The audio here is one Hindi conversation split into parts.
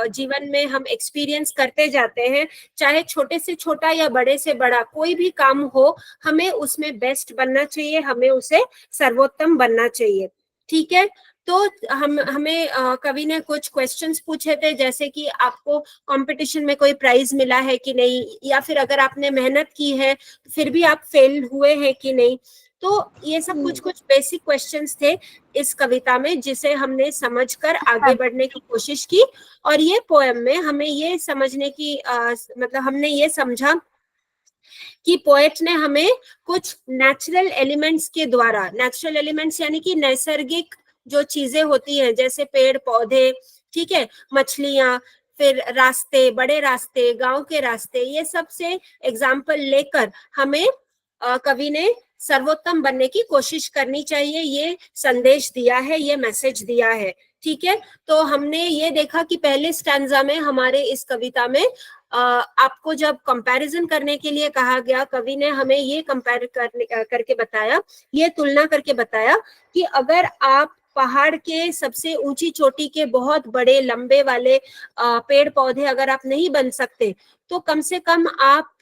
जीवन में हम एक्सपीरियंस करते जाते हैं, चाहे छोटे से छोटा या बड़े से बड़ा कोई भी काम हो, हमें उसमें बेस्ट बनना चाहिए, हमें उसे सर्वोत्तम बनना चाहिए। ठीक है, तो हमें कवि ने कुछ क्वेश्चंस पूछे थे, जैसे कि आपको कंपटीशन में कोई प्राइज मिला है कि नहीं, या फिर अगर आपने मेहनत की है फिर भी आप फेल हुए हैं कि नहीं। तो ये सब कुछ कुछ बेसिक क्वेश्चंस थे इस कविता में, जिसे हमने समझकर आगे बढ़ने की कोशिश की। और ये पोएम में हमें ये समझने की मतलब हमने ये समझा कि पोएट ने हमें कुछ नेचुरल एलिमेंट्स के द्वारा, नेचुरल एलिमेंट्स यानी कि नैसर्गिक जो चीजें होती हैं, जैसे पेड़ पौधे, ठीक है, मछलियां, फिर रास्ते, बड़े रास्ते, गांव के रास्ते, ये सब से एग्जाम्पल लेकर हमें कवि ने सर्वोत्तम बनने की कोशिश करनी चाहिए, ये संदेश दिया है, ये मैसेज दिया है। ठीक है, तो हमने ये देखा कि पहले स्टैंजा में हमारे इस कविता में आपको जब कंपैरिजन करने के लिए कहा गया, कवि ने हमें ये कंपेयर करके बताया, ये तुलना करके बताया कि अगर आप पहाड़ के सबसे ऊंची चोटी के बहुत बड़े लंबे वाले पेड़ पौधे अगर आप नहीं बन सकते, तो कम से कम आप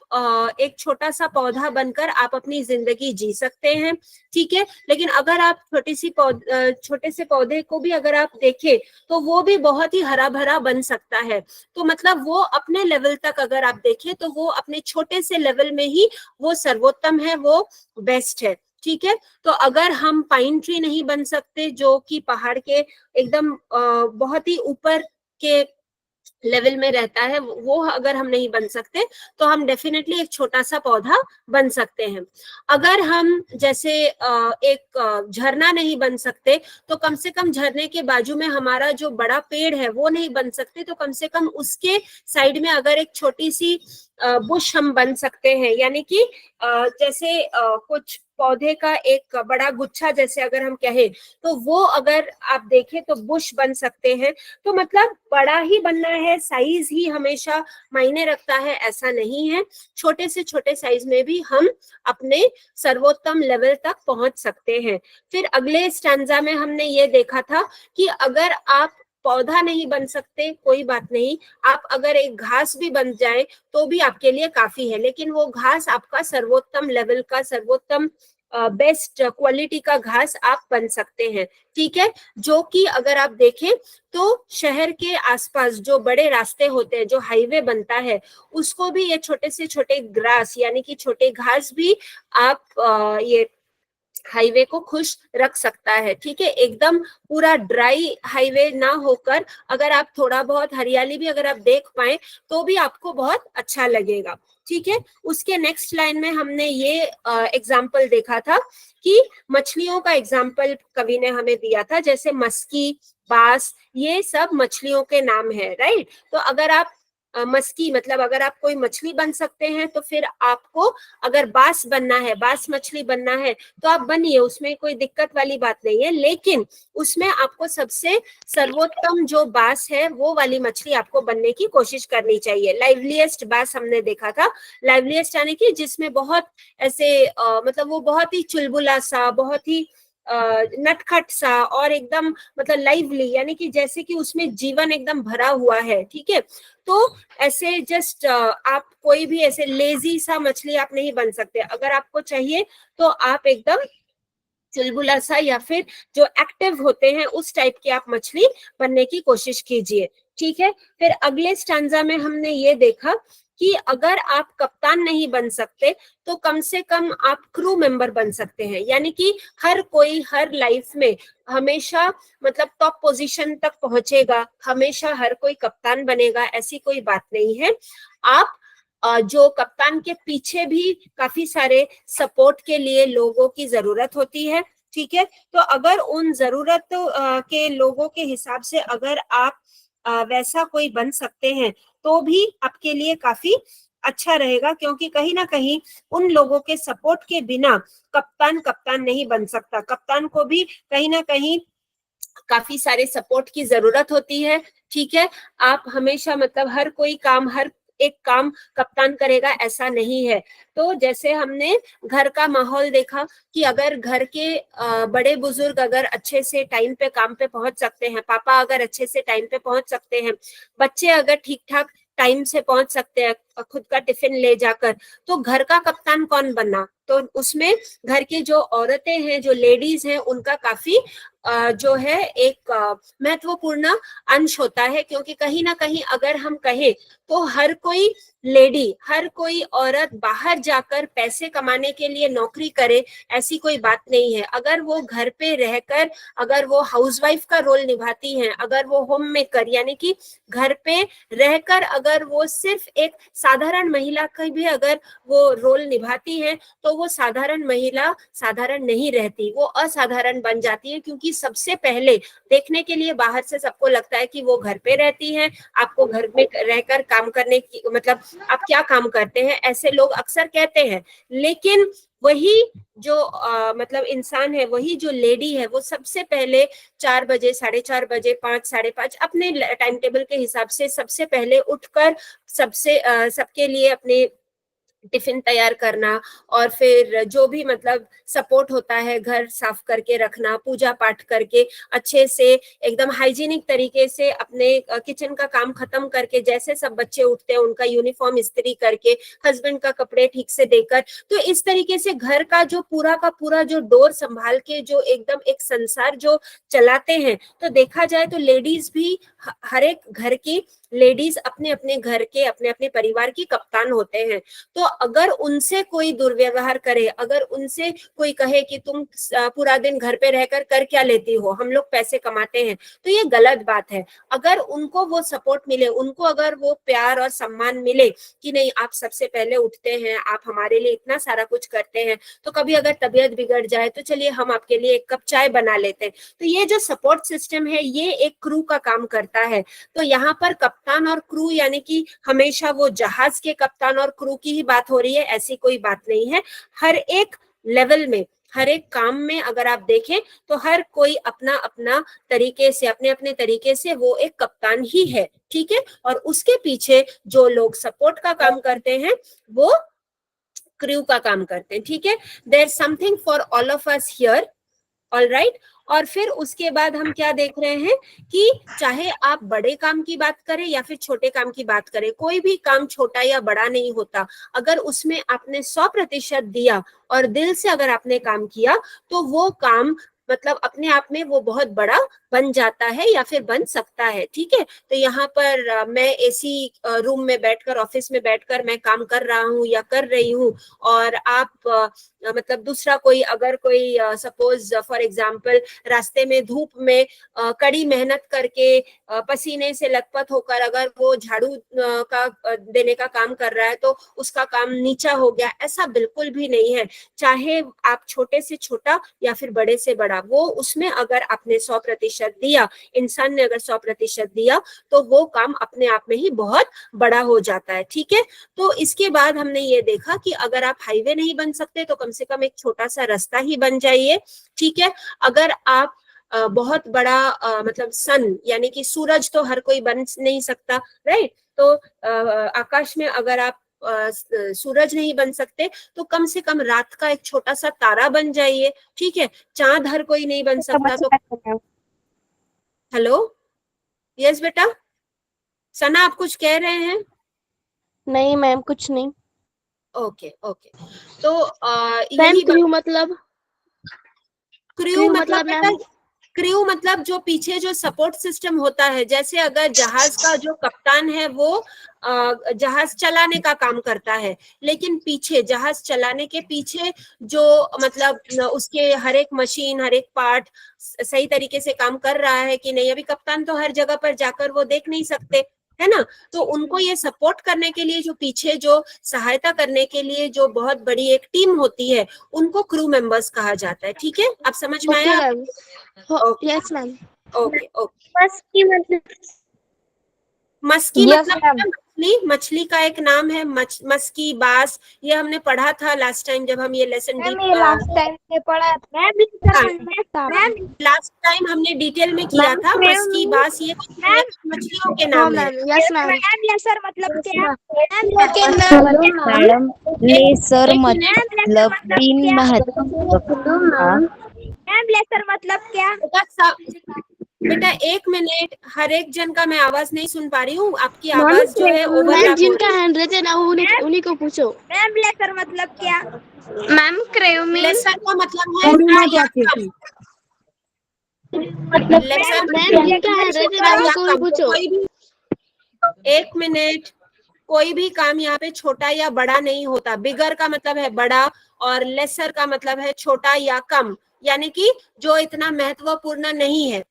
एक छोटा सा पौधा बनकर आप अपनी जिंदगी जी सकते हैं। ठीक है, लेकिन अगर आप छोटे से पौधे को भी अगर आप देखें तो वो भी बहुत ही हरा भरा बन सकता है। तो मतलब वो अपने लेवल तक अगर आप देखें तो वो अपने छोटे से लेवल में ही वो सर्वोत्तम है, वो बेस्ट है। ठीक है, तो अगर हम पाइन ट्री नहीं बन सकते जो कि पहाड़ के एकदम बहुत ही ऊपर के लेवल में रहता है, वो अगर हम नहीं बन सकते तो हम डेफिनेटली एक छोटा सा पौधा बन सकते हैं। अगर हम जैसे एक झरना नहीं बन सकते तो कम से कम झरने के बाजू में हमारा जो बड़ा पेड़ है वो नहीं बन सकते, तो कम से कम उसके साइड में अगर एक छोटी सी बुश हम बन सकते हैं, यानी कि जैसे कुछ पौधे का एक बड़ा गुच्छा जैसे अगर हम कहें, तो वो अगर आप देखें तो बुश बन सकते हैं। तो मतलब बड़ा ही बनना है, साइज ही हमेशा मायने रखता है ऐसा नहीं है, छोटे से छोटे साइज में भी हम अपने सर्वोत्तम लेवल तक पहुंच सकते हैं। फिर अगले स्टैंजा में हमने ये देखा था कि अगर आप पौधा नहीं बन सकते कोई बात नहीं, आप अगर एक घास भी बन जाए तो भी आपके लिए काफी है, लेकिन वो घास आपका सर्वोत्तम लेवल का, सर्वोत्तम बेस्ट क्वालिटी का घास आप बन सकते हैं। ठीक है, जो कि अगर आप देखें तो शहर के आसपास जो बड़े रास्ते होते हैं, जो हाईवे बनता है, उसको भी ये छोटे से छोटे ग्रास यानी कि छोटे घास भी आप ये हाईवे को खुश रख सकता है। ठीक है, एकदम पूरा ड्राई हाईवे ना होकर अगर आप थोड़ा बहुत हरियाली भी अगर आप देख पाए तो भी आपको बहुत अच्छा लगेगा। ठीक है, उसके नेक्स्ट लाइन में हमने ये एग्जाम्पल देखा था कि मछलियों का एग्जाम्पल कवि ने हमें दिया था, जैसे मस्की, बास, ये सब मछलियों के नाम है, राइट। तो अगर आप मस्की मतलब अगर आप कोई मछली बन सकते हैं, तो फिर आपको अगर बास बनना है, बास मछली बनना है, तो आप बनिए, उसमें कोई दिक्कत वाली बात नहीं है, लेकिन उसमें आपको सबसे सर्वोत्तम जो बास है वो वाली मछली आपको बनने की कोशिश करनी चाहिए। लाइवलीएस्ट बास हमने देखा था, लाइवलीएस्ट यानी कि जिसमें बहुत ऐसे मतलब वो बहुत ही चुलबुला सा, बहुत ही नटखट सा और एकदम मतलब लाइवली, यानी कि जैसे कि उसमें जीवन एकदम भरा हुआ है। ठीक है, तो ऐसे जस्ट आप कोई भी ऐसे लेजी सा मछली आप नहीं बन सकते, अगर आपको चाहिए तो आप एकदम चुलबुला सा या फिर जो एक्टिव होते हैं उस टाइप की आप मछली बनने की कोशिश कीजिए। ठीक है, फिर अगले स्टैंजा में हमने ये देखा कि अगर आप कप्तान नहीं बन सकते तो कम से कम आप क्रू मेंबर बन सकते हैं, यानी कि हर कोई हर लाइफ में हमेशा मतलब टॉप पोजीशन तक पहुंचेगा, हमेशा हर कोई कप्तान बनेगा ऐसी कोई बात नहीं है। आप जो कप्तान के पीछे भी काफी सारे सपोर्ट के लिए लोगों की जरूरत होती है। ठीक है, तो अगर उन जरूरत के लोगों के हिसाब से अगर आप वैसा कोई बन सकते हैं तो भी आपके लिए काफी अच्छा रहेगा, क्योंकि कहीं ना कहीं उन लोगों के सपोर्ट के बिना कप्तान कप्तान नहीं बन सकता, कप्तान को भी कहीं ना कहीं काफी सारे सपोर्ट की जरूरत होती है। ठीक है, आप हमेशा मतलब हर कोई काम, हर एक काम कप्तान करेगा, ऐसा नहीं है। तो जैसे हमने घर का माहौल देखा कि अगर घर के बड़े बुजुर्ग अगर अच्छे से टाइम पे काम पे पहुंच सकते हैं, पापा अगर अच्छे से टाइम पे पहुंच सकते हैं, बच्चे अगर ठीक ठाक टाइम से पहुंच सकते हैं खुद का टिफिन ले जाकर, तो घर का कप्तान कौन बनना? तो उसमें घर की जो औरतें हैं, जो लेडीज हैं, उनका काफी जो है एक महत्वपूर्ण अंश होता है। क्योंकि कहीं ना कहीं अगर हम कहें तो हर कोई लेडी, हर कोई औरत बाहर जाकर पैसे कमाने के लिए नौकरी करे, ऐसी कोई बात नहीं है। अगर वो घर पे रहकर, अगर वो हाउसवाइफ का रोल निभाती हैं, अगर वो होम मेकर यानी कि घर पे रहकर अगर वो सिर्फ एक साधारण महिला का भी अगर वो रोल निभाती है, तो वो साधारण महिला साधारण नहीं रहती, वो असाधारण बन जाती है। क्योंकि सबसे पहले देखने के लिए बाहर से सबको लगता है कि वो घर पे रहती है, आपको घर में रहकर काम करने की मतलब आप क्या काम करते हैं, ऐसे लोग अक्सर कहते हैं। लेकिन वही जो मतलब इंसान है, वही जो लेडी है, वो सबसे पहले 4 बजे, 4:30 बजे, 5, 5:30 अपने टाइम टेबल के हिसाब से सबसे पहले उठकर सबके लिए अपने टिफिन तैयार करना, और फिर जो भी मतलब सपोर्ट होता है, घर साफ करके रखना, पूजा पाठ करके अच्छे से एकदम हाइजीनिक तरीके से अपने किचन का काम खत्म करके, जैसे सब बच्चे उठते हैं उनका यूनिफॉर्म इस्त्री करके, हस्बैंड का कपड़े ठीक से देकर, तो इस तरीके से घर का जो पूरा का पूरा जो डोर संभाल के जो एकदम एक संसार जो चलाते हैं। तो देखा जाए तो लेडीज भी, हर एक घर की लेडीज अपने अपने घर के, अपने अपने परिवार की कप्तान होते हैं। तो अगर उनसे कोई दुर्व्यवहार करे, अगर उनसे कोई कहे कि तुम पूरा दिन घर पे रहकर कर क्या लेती हो, हम लोग पैसे कमाते हैं, तो ये गलत बात है। अगर उनको वो सपोर्ट मिले, उनको अगर वो प्यार और सम्मान मिले कि नहीं आप सबसे पहले उठते हैं, आप हमारे लिए इतना सारा कुछ करते हैं, तो कभी अगर तबीयत बिगड़ जाए तो चलिए हम आपके लिए एक कप चाय बना लेते हैं। तो ये जो सपोर्ट सिस्टम है, ये एक क्रू का काम करता है। तो यहाँ पर कप्तान और क्रू यानी कि हमेशा वो जहाज के कप्तान और क्रू की ही बात हो रही है, ऐसी कोई बात नहीं है। हर एक लेवल में, हर एक काम में अगर आप देखें तो हर कोई अपना अपना तरीके से, अपने अपने तरीके से वो एक कप्तान ही है, ठीक है। और उसके पीछे जो लोग सपोर्ट का काम करते हैं वो क्रू का काम करते हैं, ठीक है। There something for all of us here, all right. और फिर उसके बाद हम क्या देख रहे हैं कि चाहे आप बड़े काम की बात करें या फिर छोटे काम की बात करें, कोई भी काम छोटा या बड़ा नहीं होता। अगर उसमें आपने 100% दिया और दिल से अगर आपने काम किया, तो वो काम मतलब अपने आप में वो बहुत बड़ा बन जाता है या फिर बन सकता है, ठीक है। तो यहाँ पर मैं एसी रूम में बैठकर, ऑफिस में बैठकर मैं काम कर रहा हूँ या कर रही हूँ, और आप मतलब दूसरा कोई, अगर कोई सपोज फॉर एग्जांपल रास्ते में धूप में कड़ी मेहनत करके पसीने से लथपथ होकर अगर वो झाड़ू का देने का काम कर रहा है, तो उसका काम नीचा हो गया, ऐसा बिल्कुल भी नहीं है। चाहे आप छोटे से छोटा या फिर बड़े से बड़ा, वो उसमें अगर आपने 100% दिया, इंसान ने अगर 100% दिया, तो वो काम अपने आप में ही बहुत बड़ा हो जाता है, ठीक है। तो इसके बाद हमने ये देखा कि अगर आप हाईवे नहीं बन सकते तो कम से कम एक छोटा सा रास्ता ही बन जाइए, ठीक है। अगर आप बहुत बड़ा मतलब सन यानी कि सूरज तो हर कोई बन नहीं सकता, राइट। तो आकाश में अगर आप सूरज नहीं बन सकते, तो कम से कम रात का एक छोटा सा तारा बन जाइए, ठीक है। चांद हर कोई नहीं बन सकता, तो हेलो, यस बेटा, सना आप कुछ कह रहे हैं? नहीं मैम, कुछ नहीं। Okay okay. तो यही क्रू मतलब, क्रू मतलब बेटा, मैम। क्रू मतलब जो पीछे जो सपोर्ट सिस्टम होता है। जैसे अगर जहाज का जो कप्तान है वो जहाज चलाने का काम करता है, लेकिन पीछे जहाज चलाने के पीछे जो मतलब उसके हर एक मशीन, हर एक पार्ट सही तरीके से काम कर रहा है कि नहीं, अभी कप्तान तो हर जगह पर जाकर वो देख नहीं सकते, है ना। तो उनको ये सपोर्ट करने के लिए, जो पीछे जो सहायता करने के लिए जो बहुत बड़ी एक टीम होती है, उनको क्रू मेंबर्स कहा जाता है, ठीक है। आप समझ में ओके आया? Ma'am. Okay yes ma'am. Okay okay. बस की मतलब, मस्की यस मतलब मैम। मछली का एक नाम है मस्की, बास, ये हमने पढ़ा था लास्ट टाइम जब हम ये लेसन मैम ये लास्ट टाइम से पढ़ा मैम लास्ट टाइम हमने डिटेल में किया मैम, था। क्रेव मस्की, मीन- बास ये मछलियों के नो नाम है। Ma'am, yes ma'am. Ma'am lesser मतलब क्या मैडम लेसर मैम मतलब लेसर तीन क्या महत्व का मैम लेसर मतलब क्या बेटा 1 मिनट, हर एक जन का मैं आवाज नहीं सुन पा रही हूँ, आपकी आवाज जो है मैम ओवरलैप हो जिनका रही है। हैंड रेज है ना उन्हीं को पूछो। मैम लेसर मतलब क्या मैम क्रेव मीन लेसर का मतलब है बड़ा या कम। लेसर मैम जिनका हैंड रेज है ना उनको भी पूछो। कोई भी 1 मिनट, कोई भी काम यहाँ पे छोटा या बड़ा नहीं होता। बिगर का मतलब है बड़ा और लेसर का मतलब है छोटा या कम, यानी कि जो इतना महत्वपूर्ण नहीं है।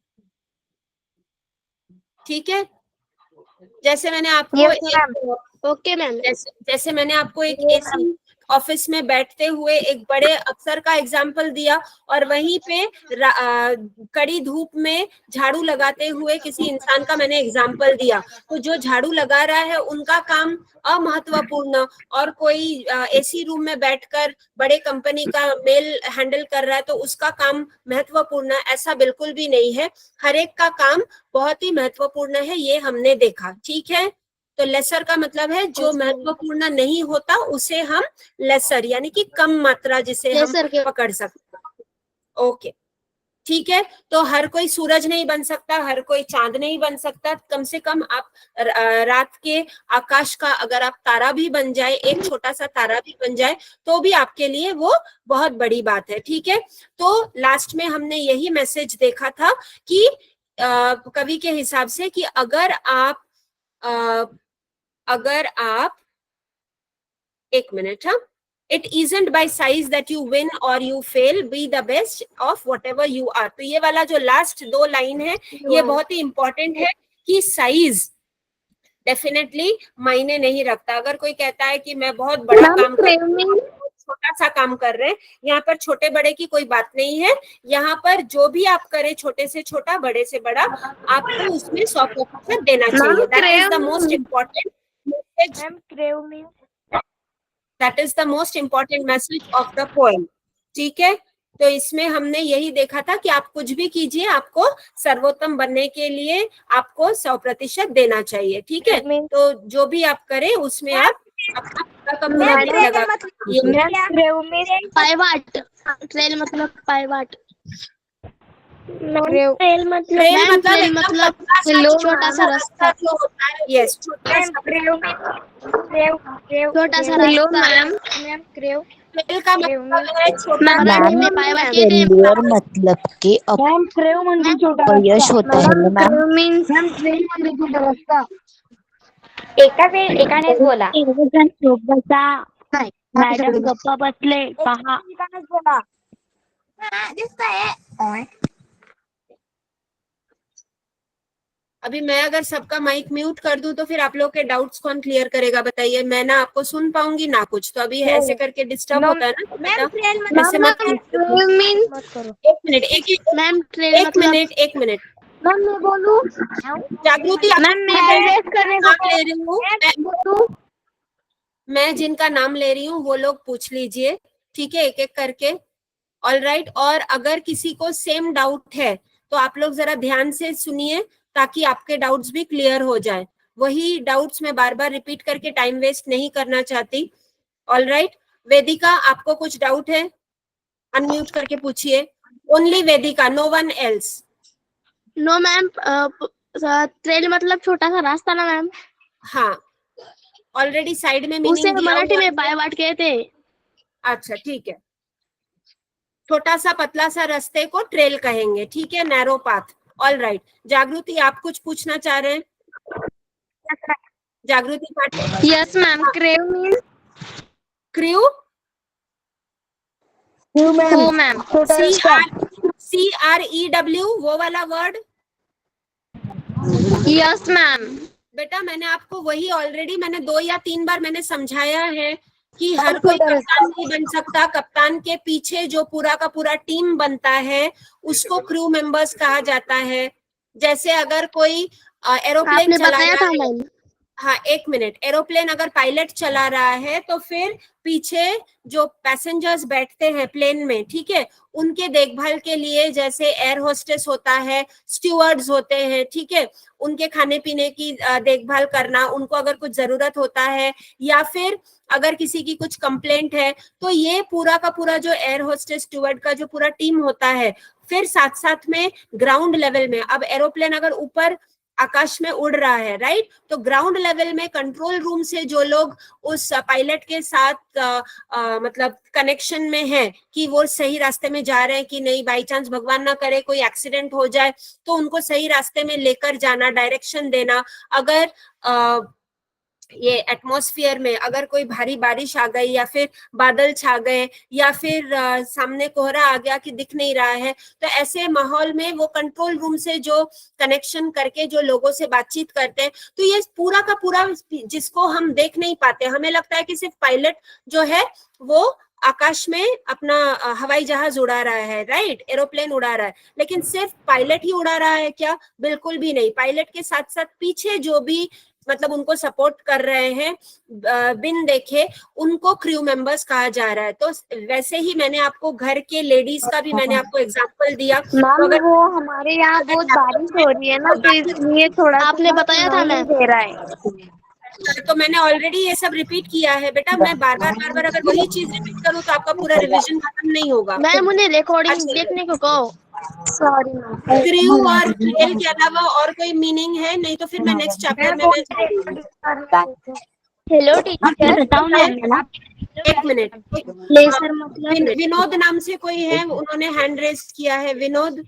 ठीक है, जैसे मैंने आपको ओके मैम। जैसे मैंने आपको एक एसी ऑफिस में बैठते हुए एक बड़े अफसर का एग्जाम्पल दिया, और वहीं पे कड़ी धूप में झाड़ू लगाते हुए किसी इंसान का मैंने एग्जाम्पल दिया। तो जो झाड़ू लगा रहा है उनका काम अमहत्वपूर्ण, और कोई एसी रूम में बैठकर बड़े कंपनी का मेल हैंडल कर रहा है तो उसका काम महत्वपूर्ण, ऐसा बिल्कुल भी नहीं है। हर एक का काम बहुत ही महत्वपूर्ण है, ये हमने देखा। ठीक है, तो लेसर का मतलब है जो महत्वपूर्ण नहीं होता उसे हम लेसर यानी कि कम मात्रा जिसे हम लेसर के पकड़ सकते। ओके, ठीक है। तो हर कोई सूरज नहीं बन सकता, हर कोई चांद नहीं बन सकता। कम से कम आप रात के आकाश का अगर आप तारा भी बन जाए, एक छोटा सा तारा भी बन जाए, तो भी आपके लिए वो बहुत बड़ी बात है। ठीक है, तो लास्ट में हमने यही मैसेज देखा था कि कवि के हिसाब से कि अगर आप 1 मिनट, हाँ, it isn't by size that you win or you fail, be the best of whatever you are। तो ये वाला जो लास्ट 2 लाइन है ये बहुत ही इंपॉर्टेंट है कि साइज डेफिनेटली मायने नहीं रखता। अगर कोई कहता है कि मैं बहुत बड़ा काम कर रहा हूं, छोटा सा काम कर रहे हैं, यहाँ पर छोटे बड़े की कोई बात नहीं है। यहाँ पर जो भी आप करें, छोटे से छोटा, बड़े से बड़ा, आपको उसमें 100% देना चाहिए। That is the most important message, ma'am crave mean that is the most important message of the poem. ठीक है, तो इसमें हमने यही देखा था कि आप कुछ भी कीजिए, आपको सर्वोत्तम बनने के लिए आपको 100% देना चाहिए। ठीक है, तो जो भी आप करें उसमें आप अपना पूरा का पूरा दिल लगा। पाइवाट, ट्रेल मतलब पाइवाट। ट्रेल मतलब एकदम छोटा सा रास्ता जो होता है। यस, छोटा सा मैम क्रेव ट्रेल का मतलब है छोटा। मैम पाइवाट कहते हैं। फेल्योर मतलब के अपयश होता है मैम। एकानेच बोला मॅडम गप्पा बसले पहा बोला अभी मैं अगर सबका माइक म्यूट कर दूं तो फिर आप लोग के डाउट्स कौन क्लियर करेगा बताइए। मैं ना आपको सुन पाऊंगी ना कुछ, तो अभी ऐसे करके डिस्टर्ब होता है ना बेटा, ऐसे मत कीजिए। 1 मिनट, एक मिनट मैम मैं बोलूं जागृति, मैम मैं करने नाम ले रही हूँ मैं जिनका नाम ले रही हूँ वो लोग पूछ लीजिए। ठीक है, एक एक करके। ऑल राइट, और अगर किसी को सेम डाउट है तो आप लोग जरा ध्यान से सुनिए ताकि आपके डाउट्स भी क्लियर हो जाए। वही डाउट्स मैं बार बार रिपीट करके टाइम वेस्ट नहीं करना चाहती। ऑल राइट, वेदिका आपको कुछ डाउट है? अनम्यूट करके पूछिए। Only Vedika, no one else. No ma'am, trail मतलब छोटा सा रास्ता ना मैम। हाँ, ऑलरेडी साइड में उसे मीनिंग दिया मराठी हुआ में है। पाइवाट कहते हैं। अच्छा ठीक है, छोटा सा पतला सा रास्ते को ट्रेल कहेंगे। ठीक है, नैरो पाथ। ऑल राइट, जागृति आप कुछ पूछना चाह रहे हैं? जागृति Patil. Yes ma'am, crave mean crew, हो मैम। CREW वो वाला वर्ड। Yes ma'am. बेटा मैंने आपको वही ऑलरेडी मैंने 2 या 3 बार मैंने समझाया है कि हर कोई कप्तान नहीं बन सकता। कप्तान के पीछे जो पूरा का पूरा टीम बनता है उसको क्रू मेंबर्स कहा जाता है। जैसे अगर कोई एरोप्लेन आपने चला बताया रहा था है, मैम। हाँ, 1 मिनट। एरोप्लेन अगर पायलट चला रहा है तो फिर पीछे जो पैसेंजर्स बैठते हैं प्लेन में, ठीक है, उनके देखभाल के लिए जैसे एयर होस्टेस होता है, स्टीवर्ड्स होते हैं, ठीक है, उनके खाने पीने की देखभाल करना, उनको अगर कुछ जरूरत होता है या फिर अगर किसी की कुछ कंप्लेंट है, तो ये पूरा का पूरा जो एयर होस्टेस स्टीवर्ड का जो पूरा टीम होता है। फिर साथ साथ में ग्राउंड लेवल में, अब एरोप्लेन अगर ऊपर आकाश में उड़ रहा है, राइट, तो ग्राउंड लेवल में कंट्रोल रूम से जो लोग उस पायलट के साथ मतलब कनेक्शन में है कि वो सही रास्ते में जा रहे हैं कि नहीं, बाई चांस भगवान ना करे कोई एक्सीडेंट हो जाए तो उनको सही रास्ते में लेकर जाना, डायरेक्शन देना। अगर ये एटमॉस्फेयर में अगर कोई भारी बारिश आ गई या फिर बादल छा गए या फिर सामने कोहरा आ गया कि दिख नहीं रहा है, तो ऐसे माहौल में वो कंट्रोल रूम से जो कनेक्शन करके जो लोगों से बातचीत करते हैं, तो ये पूरा का पूरा जिसको हम देख नहीं पाते, हमें लगता है कि सिर्फ पायलट जो है वो आकाश में अपना हवाई जहाज उड़ा रहा है, राइट, एरोप्लेन उड़ा रहा है, लेकिन सिर्फ पायलट ही उड़ा रहा है क्या? बिल्कुल भी नहीं। पायलट के साथ साथ पीछे जो भी मतलब उनको सपोर्ट कर रहे हैं बिन देखे, उनको क्रू मेंबर्स कहा जा रहा है। तो वैसे ही मैंने आपको घर के लेडीज का भी मैंने आपको एग्जांपल दिया। मैम तो अगर वो हमारे यहाँ बहुत बारिश हो रही है ना, तो इसलिए थोड़ा आपने बताया था नहीं मैम। दे रहा है। तो मैंने ऑलरेडी ये सब रिपीट किया है बेटा। मैं बार बार अगर वही चीज रिपीट करूँ तो आपका पूरा रिवीजन खत्म नहीं होगा। मैम उन्हें रिकॉर्डिंग अच्छा, देखने को कहो। Sorry ma'am. क्रू और खेल के अलावा और कोई मीनिंग है? नहीं तो फिर मैं नेक्स्ट चैप्टर में हेलो टीचर। बताओ ना। 1 मिनट। लेसर मतलब विनोद नाम से कोई है, उन्होंने हैंड रेज किया है, विनोद।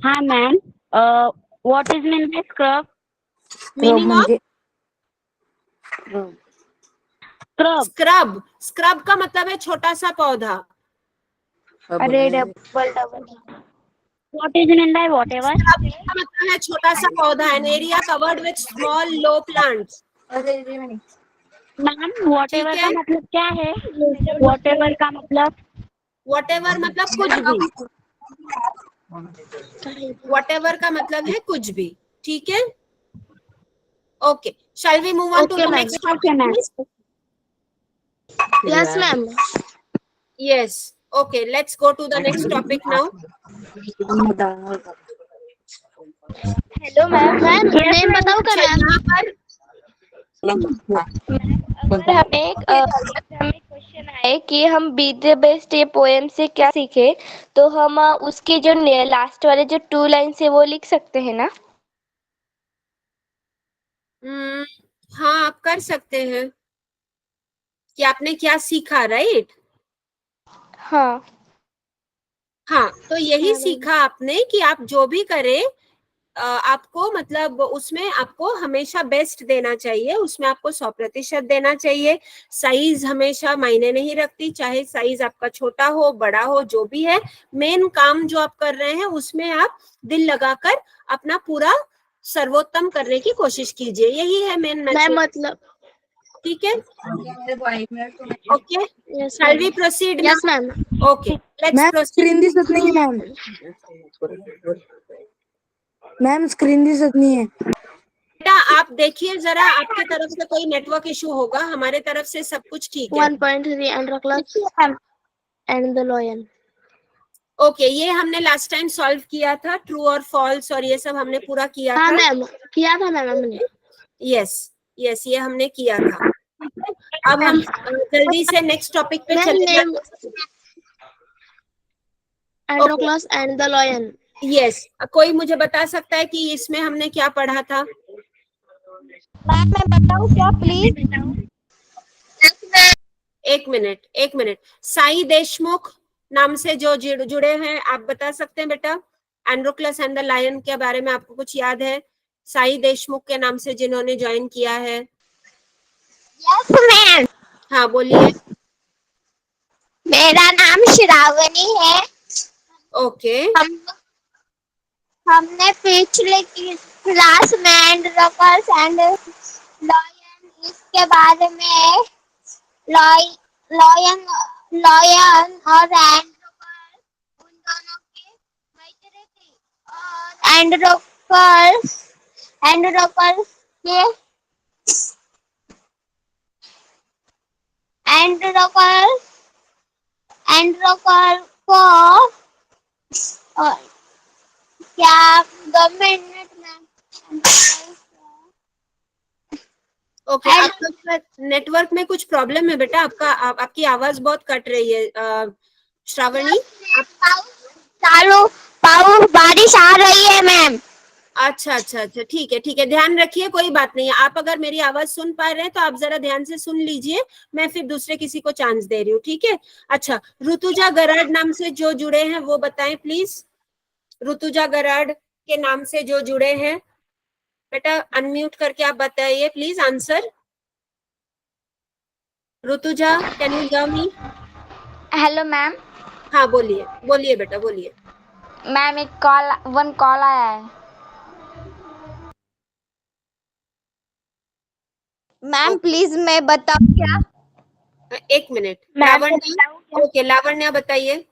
हाँ ma'am, what is mean by scrub? Meaning of scrub. Scrub? Scrub का मतलब है छोटा सा पौधा। अरे double double. What is mean by whatever? Scrub का मतलब है छोटा सा पौधा, an area covered with small low plants. Ma'am whatever ठीक का है, मतलब क्या है? व्हाटएवर का मतलब? व्हाटएवर मतलब कुछ भी, व्हाटएवर का मतलब है कुछ भी, ठीक है। Okay, shall we move on to Okay, the ma'am. Next Okay, ma'am. Topic? Yes ma'am. Yes. Okay, let's go to the next topic now. Hello ma'am. Ma'am name बताओ का अच्छा, मैम। यहाँ पर अगर हमें क्वेश्चन आए कि हम बीट द बेस्ट ये पोएम से क्या सीखे, तो हम उसके जो लास्ट वाले जो 2 लाइन्स है वो लिख सकते हैं ना? हाँ, आप कर सकते हैं कि आपने क्या सीखा, राइट? हाँ। हाँ, तो यही सीखा आपने कि आप जो भी करें आपको मतलब उसमें आपको हमेशा बेस्ट देना चाहिए, उसमें आपको 100% देना चाहिए। साइज हमेशा मायने नहीं रखती, चाहे साइज आपका छोटा हो बड़ा हो, जो भी है, मेन काम जो आप कर रहे हैं उसमें आप दिल लगाकर अपना पूरा सर्वोत्तम करने की कोशिश कीजिए, यही है मेन मैम मैसेज, मतलब ठीक है। Okay, shall we proceed yes now? Ma'am. Okay, let's proceed. नहीं है मैम। मैम स्क्रीन दिसत नहीं है। बेटा आप देखिए जरा, आपके तरफ से कोई नेटवर्क इशू होगा, हमारे तरफ से सब कुछ ठीक है। 1.3 एंड्रोक्लस एंड द लॉयन। ओके, ये हमने लास्ट टाइम सॉल्व किया था, ट्रू और फॉल्स और ये सब हमने पूरा किया हाँ था। मैम, किया था मैम हमने। यस यस, ये हमने किया था, ठीक है। अब हम जल्दी से नेक्स्ट टॉपिक पे चले जाते हैं। एंड्रोक्लस एंड द लॉयन। यस, कोई मुझे बता सकता है कि इसमें हमने क्या पढ़ा था? मैम मैं बताऊँ क्या प्लीज? 1 मिनट। साई देशमुख नाम से जो जुड़े हैं, आप बता सकते हैं बेटा एंड्रोक्लस एंड द लायन के बारे में आपको कुछ याद है? साई देशमुख के नाम से जिन्होंने ज्वाइन किया है। Yes ma'am. हाँ बोलिए। मेरा नाम श्रावणी है। ओके, हमने पिछले क्लास में एंड्रोकस एंड लॉयन इसके बारे में लॉयन और एंड्रोकस उन दोनों की मैत्री थी, और एंड्रोकस एंड्रोकल के एंड्रोकल एंड्रोकल को क्या गवर्नमेंट में ओके, आपका नेटवर्क में कुछ प्रॉब्लम है बेटा, आपकी आवाज बहुत कट रही है। श्रावणी, चालू पाऊ बारिश आ रही है मैम। अच्छा अच्छा अच्छा, ठीक है ठीक है, ध्यान रखिए, कोई बात नहीं है। आप अगर मेरी आवाज सुन पा रहे हैं तो आप जरा ध्यान से सुन लीजिए, मैं फिर दूसरे किसी को चांस दे रही हूँ, ठीक है। अच्छा, ऋतुजा गराड नाम से जो जुड़े हैं वो बताएं प्लीज। ऋतुजा गराड के नाम से जो जुड़े हैं, बेटा अनम्यूट करके आप बताइए please answer. Rutuja, can you hear me? Hello ma'am. हाँ बोलिए बोलिए बेटा बोलिए। मैम एक कॉल आया है। मैम प्लीज मैं बताऊं क्या? एक मिनट, लावण्या, ओके लावण्या बताइए।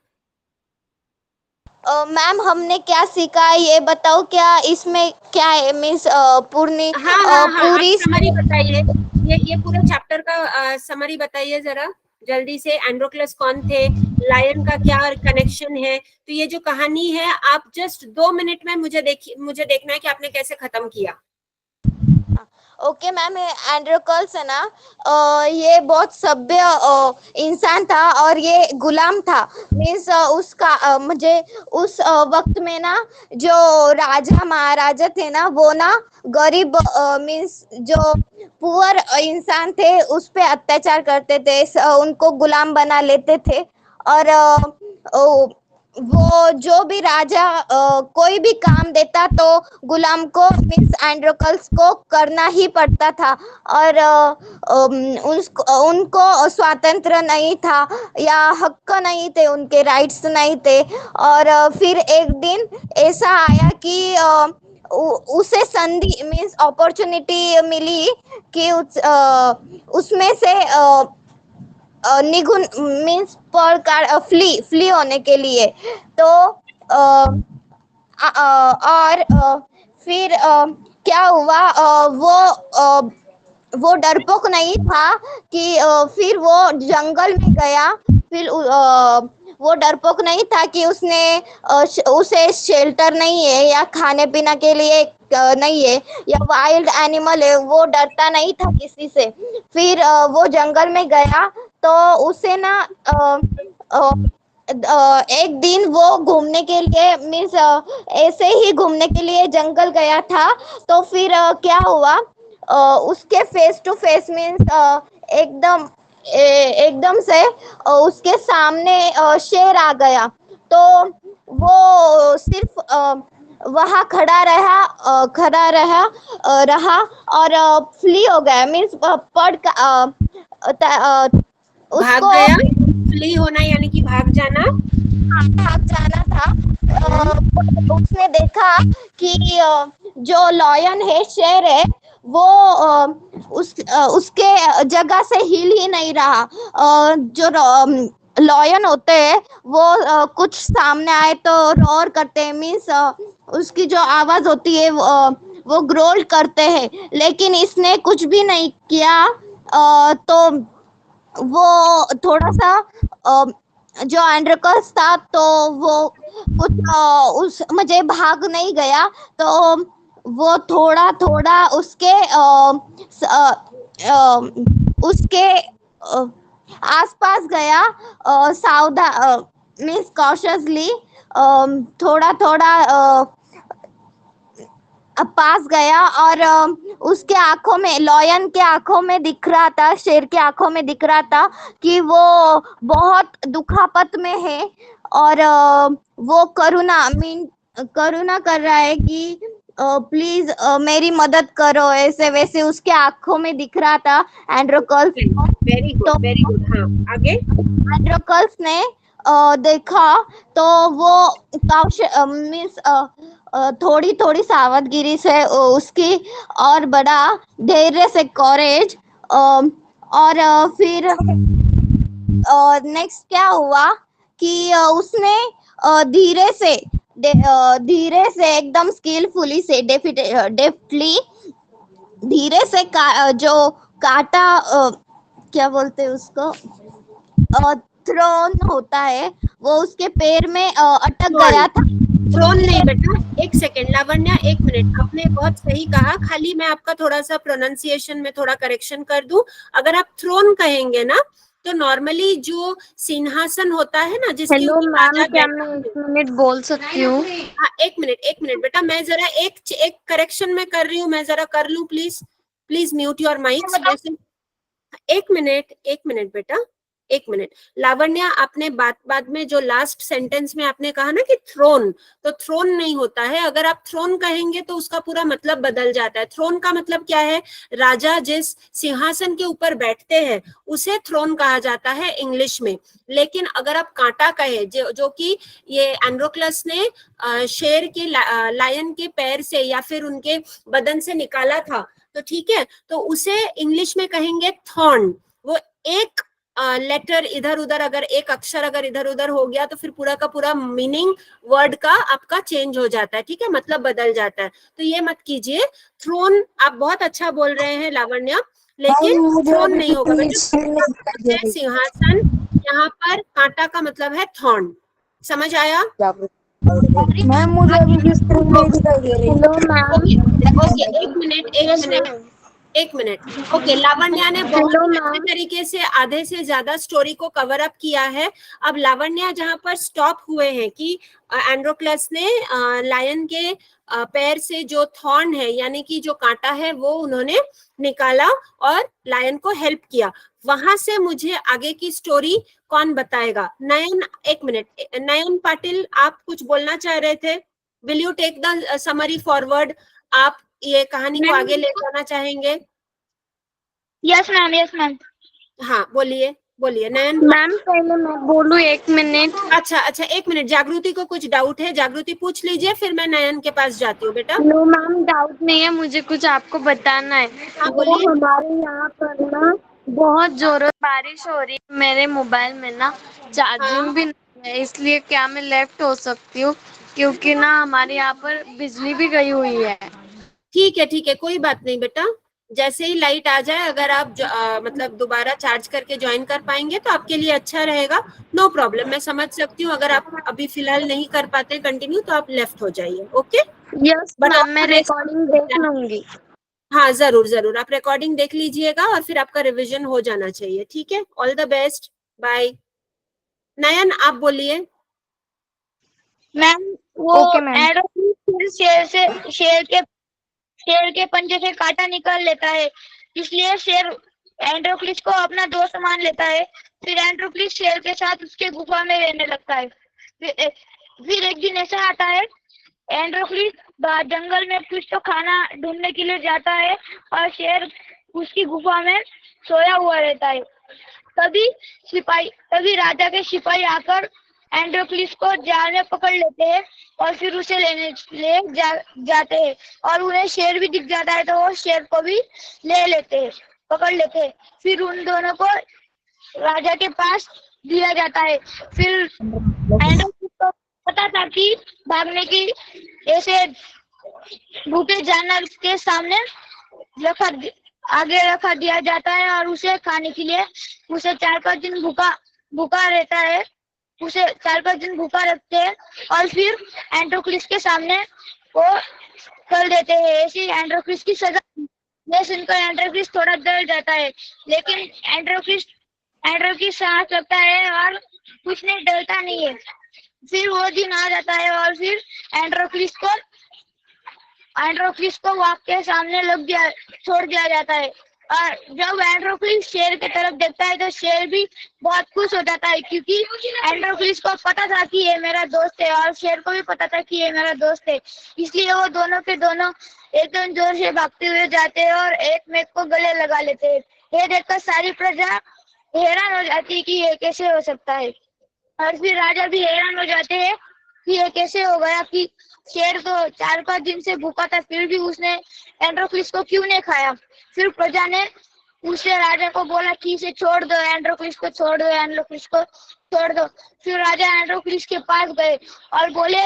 मैम हमने क्या सीखा ये बताओ, क्या इसमें क्या है? मीन्स पूरी हाँ, पूरी समरी बताइए, ये पूरे चैप्टर का समरी बताइए जरा जल्दी से। एंड्रोक्लस कौन थे, लायन का क्या कनेक्शन है, तो ये जो कहानी है आप जस्ट 2 मिनट में मुझे देखना है कि आपने कैसे खत्म किया। ओके मैम, एंड्रोकल्स है ना, ये बहुत सभ्य इंसान था और ये गुलाम था। मीन्स उसका मुझे उस वक्त में ना जो राजा महाराजा थे ना, वो ना गरीब मीन्स जो पुअर इंसान थे उस पे अत्याचार करते थे, उनको गुलाम बना लेते थे। और वो जो भी राजा कोई भी काम देता तो गुलाम को मीन्स एंड्रोकल्स को करना ही पड़ता था। और उनको स्वातंत्र नहीं था या हक नहीं थे, उनके राइट्स नहीं थे। और फिर एक दिन ऐसा आया कि उसे संधि मीन्स अपॉर्चुनिटी मिली कि उसमें से निगुन मीन्स पढ़कर फ्ली होने के लिए। तो और फिर क्या हुआ, वो डरपोक नहीं था कि फिर वो जंगल में गया। फिर वो डरपोक नहीं था कि उसे शेल्टर नहीं है या खाने पीने के लिए नहीं है या वाइल्ड एनिमल है, वो डरता नहीं था किसी से। फिर वो जंगल में गया तो उसे ना एक दिन वो घूमने के लिए मीन्स ऐसे ही घूमने के लिए जंगल गया था। तो फिर क्या हुआ, उसके फेस टू फेस मीन्स एकदम से उसके सामने शेर आ गया। तो वो सिर्फ वहाँ रहा और फ्ली हो गया मीन्स भाग उसको गया, फ्ली होना यानी कि भाग जाना। भाग जाना था। उसने देखा कि जो लॉयन है, शेर है, वो उसके जगह से हिल ही नहीं रहा। जो लॉयन होते हैं वो कुछ सामने आए तो रोर करते हैं, मीन्स उसकी जो आवाज होती है वो ग्रोल करते हैं, लेकिन इसने कुछ भी नहीं किया। तो वो थोड़ा सा जो एंड्रोकल्स था तो वो कुछ मुझे भाग नहीं गया, तो वो थोड़ा थोड़ा उसके आसपास गया, सावधान मीन्स कॉशियसली थोड़ा थोड़ा पास गया। और उसके आंखों में, लॉयन के आंखों में दिख रहा था, शेर के आंखों में दिख रहा था कि वो बहुत दुखापत में है। और वो करुणा कर रहा है कि प्लीज मेरी मदद करो, ऐसे वैसे उसके आंखों में दिख रहा था एंड्रोकल्स। वेरी गुड, हाँ आगे। एंड्रोकल्स ने देखा तो वो मीन्स थोड़ी थोड़ी सावधगिरी से उसकी और बड़ा धैर्य से कॉरेज। और फिर नेक्स्ट क्या हुआ कि उसने धीरे से धीरे से एकदम स्किलफुली से डेफ्टली धीरे से जो काटा क्या बोलते हैं उसको थ्रोन होता है वो उसके पैर में अटक गया था। थ्रोन नहीं बेटा, एक सेकेंड लावण्या, एक मिनट, आपने बहुत सही कहा, खाली मैं आपका थोड़ा सा प्रोनाउंसिएशन में थोड़ा करेक्शन कर दूं। अगर आप थ्रोन कहेंगे ना तो नॉर्मली जो सिंहासन होता है ना जिसके हेलो ऊपर मैम, राजा क्या बैठते मैं हैं। 1 मिनट बोल सकती हूँ? हाँ एक मिनट बेटा, मैं जरा एक करेक्शन में कर रही हूँ, मैं जरा कर लूं please. Please mute your mics. एक मिनट बेटा, एक मिनट। लावण्या, आपने बाद में जो लास्ट सेंटेंस में आपने कहा ना कि थ्रोन, तो थ्रोन नहीं होता है। अगर आप थ्रोन कहेंगे तो उसका पूरा मतलब बदल जाता है। थ्रोन का मतलब क्या है? राजा जिस सिंहासन के ऊपर बैठते हैं उसे थ्रोन कहा जाता है इंग्लिश में। लेकिन अगर आप कांटा कहे, जो कि ये एंड्रोक्लस ने शेर के लायन के पैर से या फिर उनके बदन से निकाला था, तो ठीक है, तो उसे इंग्लिश में कहेंगे थॉर्न। वो एक लेटर इधर उधर, अगर एक अक्षर अगर इधर उधर हो गया तो फिर पूरा का पूरा मीनिंग वर्ड का आपका चेंज हो जाता है, ठीक है, मतलब बदल जाता है। तो ये मत कीजिए। थ्रोन आप बहुत अच्छा बोल रहे हैं लावण्या, लेकिन थ्रोन नहीं होगा बेटा, सिंहासन। यहाँ पर कांटा का मतलब है थॉर्न। समझ आया? मैम मुझे अभी स्क्रीन नहीं दिखाई दे रही। Hello ma'am. ओके, एक मिनट। ओके, लावण्या ने बहुत हेलो ही अच्छे मैम। तरीके से आधे से ज्यादा स्टोरी को कवर अप किया है। अब लावण्या जहां पर स्टॉप हुए हैं कि एंड्रोक्लस ने लायन के पैर से जो थॉर्न है यानी कि जो कांटा है वो उन्होंने निकाला और लायन को हेल्प किया, वहां से मुझे आगे की स्टोरी कौन बताएगा? नयन, एक मिनट। नयन पाटिल, आप कुछ बोलना चाह रहे थे? Will you take the summary forward? आप ये कहानी को आगे ले जाना चाहेंगे? Yes ma'am, yes ma'am. हाँ बोलिए नयन। मैम पहले मैं बोलूँ 1 मिनट? अच्छा, एक मिनट, जागृति को कुछ डाउट है, जागृति पूछ लीजिए, फिर मैं नयन के पास जाती हूँ बेटा। नो मैम, डाउट नहीं है, मुझे कुछ आपको बताना है। हाँ, वो बोलिए। हमारे यहाँ पर ना बहुत जोरों बारिश हो रही है। मेरे मोबाइल में ना चार्जिंग भी नहीं है, इसलिए क्या मैं लेफ्ट हो सकती हूँ? क्योंकि ना हमारे यहाँ पर बिजली भी गई हुई है। ठीक है, कोई बात नहीं बेटा, जैसे ही लाइट आ जाए अगर आप मतलब दोबारा चार्ज करके ज्वाइन कर पाएंगे तो आपके लिए अच्छा रहेगा। नो प्रॉब्लम, मैं समझ सकती हूँ। अगर आप अभी फिलहाल नहीं कर पाते कंटिन्यू तो आप लेफ्ट हो जाइए। ओके, यस मैम, मैं रिकॉर्डिंग देख लूंगी। हाँ जरूर, आप रिकॉर्डिंग देख लीजिएगा और फिर आपका रिवीजन हो जाना चाहिए, ठीक है? All the best, bye. Nayan, आप बोलिए। मैम वो ओके मैम। एंड्रोक्लिस शेर के पंजे से कांटा निकाल लेता है, इसलिए शेर एंड्रोक्लिस को अपना दोस्त मान लेता है। फिर एंड्रोक्लिस शेर के साथ उसके गुफा में रहने लगता है। फिर एक दिन ऐसा आता है, एंड्रोक्लिस जंगल में कुछ तो खाना ढूंढने के लिए जाता है और शेर उसकी गुफा में सोया हुआ रहता है। तभी राजा के सिपाही आकर एंड्रोक्लिस को जाल में पकड़ लेते हैं और फिर उसे जाते हैं और उन्हें शेर भी दिख जाता है तो वो शेर को भी पकड़ लेते हैं। फिर उन दोनों को राजा के पास दिया जाता है। फिर एंड्रोक्लिस को पता था कि भागने की ऐसे भूखे जानवर के सामने आगे रखा दिया जाता है और उसे खाने के लिए उसे 4-5 दिन भूखा रहता है। उसे 4-5 दिन भूखा रखते हैं और फिर एंड्रोक्लिस के सामने वो कर देते हैं। ऐसी एंड्रोक्लिस की सजा ये सुनकर एंड्रोक्लिस थोड़ा डर जाता है, लेकिन एंड्रोक्लिस साहस रखता है और कुछ नहीं, डरता नहीं है। फिर वो दिन आ जाता है और फिर एंड्रोक्लिस को वाघ के सामने छोड़ दिया जाता है। और जब एंड्रोक्लिस शेर की तरफ देखता है तो शेर भी बहुत खुश हो जाता है, क्योंकि एंड्रोक्लिस को पता था कि ये मेरा दोस्त है और शेर को भी पता था कि ये मेरा दोस्त है। इसलिए वो दोनों के दोनों एकदम जोर से भागते हुए जाते हैं और एक मेक को गले लगा लेते हैं। ये देखकर सारी प्रजा हैरान हो जाती है कि ये कैसे हो सकता है, और फिर राजा भी हैरान हो जाते हैं कि ये कैसे हो गया कि शेर तो 4-5 दिन से भूखा था फिर भी उसने एंड्रोक्लिस को क्यों नहीं खाया। फिर प्रजा ने उससे राजा को बोला कि इसे छोड़ दो, एंड्रोक्लिस को छोड़ दो। फिर राजा एंड्रोक्लिस के पास गए और बोले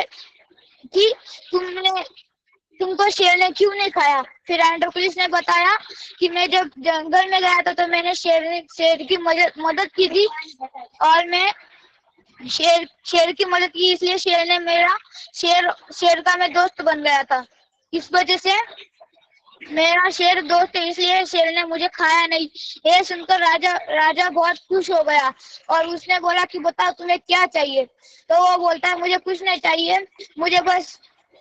कि तुमको शेर ने क्यों नहीं खाया। फिर एंड्रोक्लिस ने बताया कि मैं जब जंगल में गया था तो मैंने शेर की मदद की थी, और मैं शेर की मदद की, इसलिए शेर ने शेर का मैं दोस्त बन गया था। इस वजह से मेरा शेर दोस्त है, इसलिए शेर ने मुझे खाया नहीं। ये सुनकर राजा बहुत खुश हो गया और उसने बोला कि बताओ तुम्हें क्या चाहिए। तो वो बोलता है मुझे कुछ नहीं चाहिए,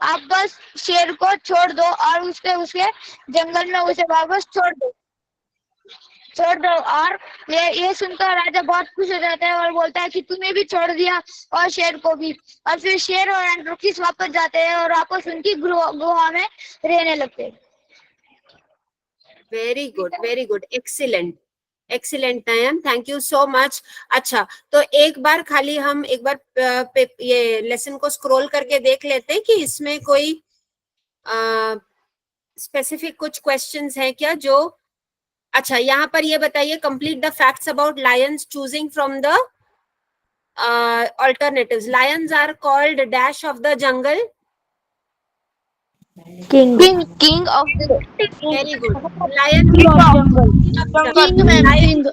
आप बस शेर को छोड़ दो और उसके जंगल में उसे वापस छोड़ दो। और ये सुनकर राजा बहुत खुश हो जाता है और बोलता है कि तुम्हें भी छोड़ दिया और शेर को भी। और फिर शेर और एंड्रोक्लिस वापस जाते हैं और वापस उनकी गुहा में रहने लगते हैं। Very good, excellent Nayan, thank you so much. अच्छा, तो एक बार ये लेसन को स्क्रॉल करके देख लेते हैं कि इसमें कोई स्पेसिफिक कुछ क्वेश्चंस हैं क्या जो। अच्छा, यहाँ पर ये बताइए, complete the facts about Lions choosing from the alternatives. Lions are called dash of the jungle. King. King of the Very good. Lion. King of jungle. king, ma'am, king.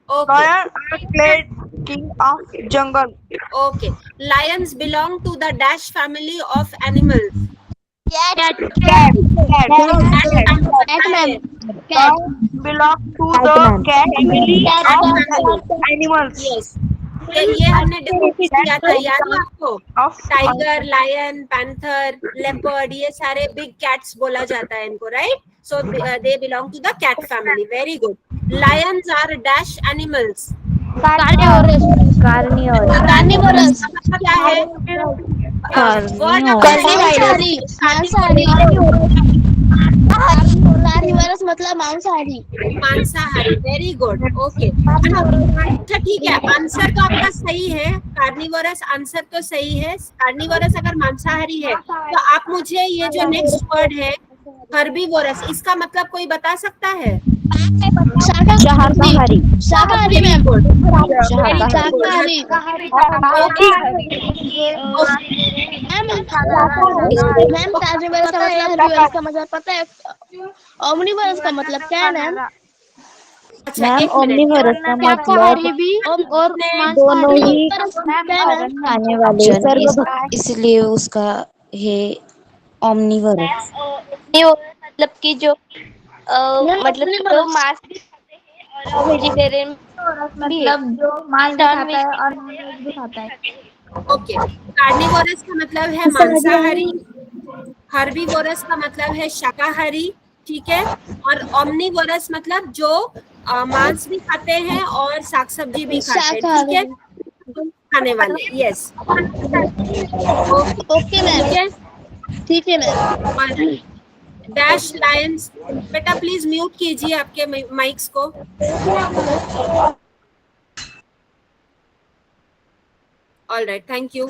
Okay. Lion are played king of jungle. Okay. Lions belong to the dash family of animals. Cat. Cat. Lion belong to the cat family of animals. Yes. ये हमने डिस्कस किया था, याद है आपको? Of tiger, lion, panther, leopard, ये सारे बिग कैट्स बोला जाता है इनको, right? So they belong to the cat family. Very good. Lions are dash animals. Carnivorous. मतलब क्या है? Carnivorous मतलब मांसाहारी। Very good, okay. अच्छा ठीक है, आंसर तो आपका सही है, कार्निवोरस आंसर तो सही है। कार्निवोरस अगर मांसाहारी है तो आप मुझे ये जो नेक्स्ट वर्ड है हर्बीवोरस, इसका मतलब कोई बता सकता है? शाकाहारी। मैम। मैम कार्निवोरस का मतलब, हर्बीवोरस का मतलब पता है? ओमनिवोरस का मतलब क्या है मैम? अच्छा, एक ओमनिवोरस का मतलब और दोनों ही खाने वाले सर्वभक्षी, इसलिए उसका है ओमनिवोरस। मतलब कि जो मतलब जो मांस भी खाते हैं और वेजिटेरियन मतलब जो मांस भी खाता है और नॉनवेज भी खाता है। ओके, कार्निवोरस का मतलब है मांसाहारी, हर्बीवोरस का मतलब है शाकाहारी, ठीक है? और ओमनिवोरस मतलब जो मांस भी खाते हैं और साग सब्जी भी खाते हैं, ठीक है? खाने वाले, यस। ओके मैम, ठीक है मैम। डैश लायंस, बेटा प्लीज म्यूट कीजिए आपके माइक्स को। All right, thank you.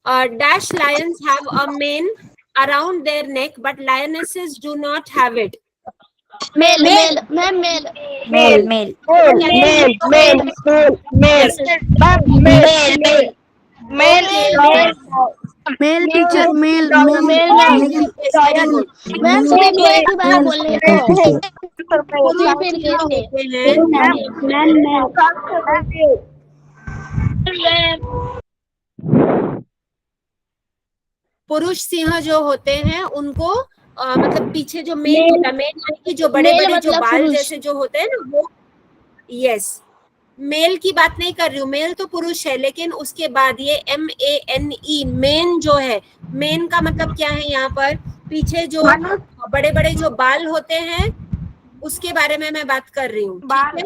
Dash lions have a mane around their neck, but lionesses do not have it. Male. Male teacher, male. Ma'am सिर्फ एक ही बार बोलने दो। पुरुष सिंह जो होते हैं उनको मतलब पीछे जो मेल होता है, मेल की जो बड़े बड़े जो बाल जैसे जो होते हैं ना, वो, यस, मेल की बात नहीं कर रही हूँ, मेल तो पुरुष है, लेकिन उसके बाद ये MANE, मेन जो है, मेन का मतलब क्या है? यहाँ पर पीछे जो बड़े बड़े जो बाल होते हैं उसके बारे में मैं बात कर रही हूँ, ठीक है?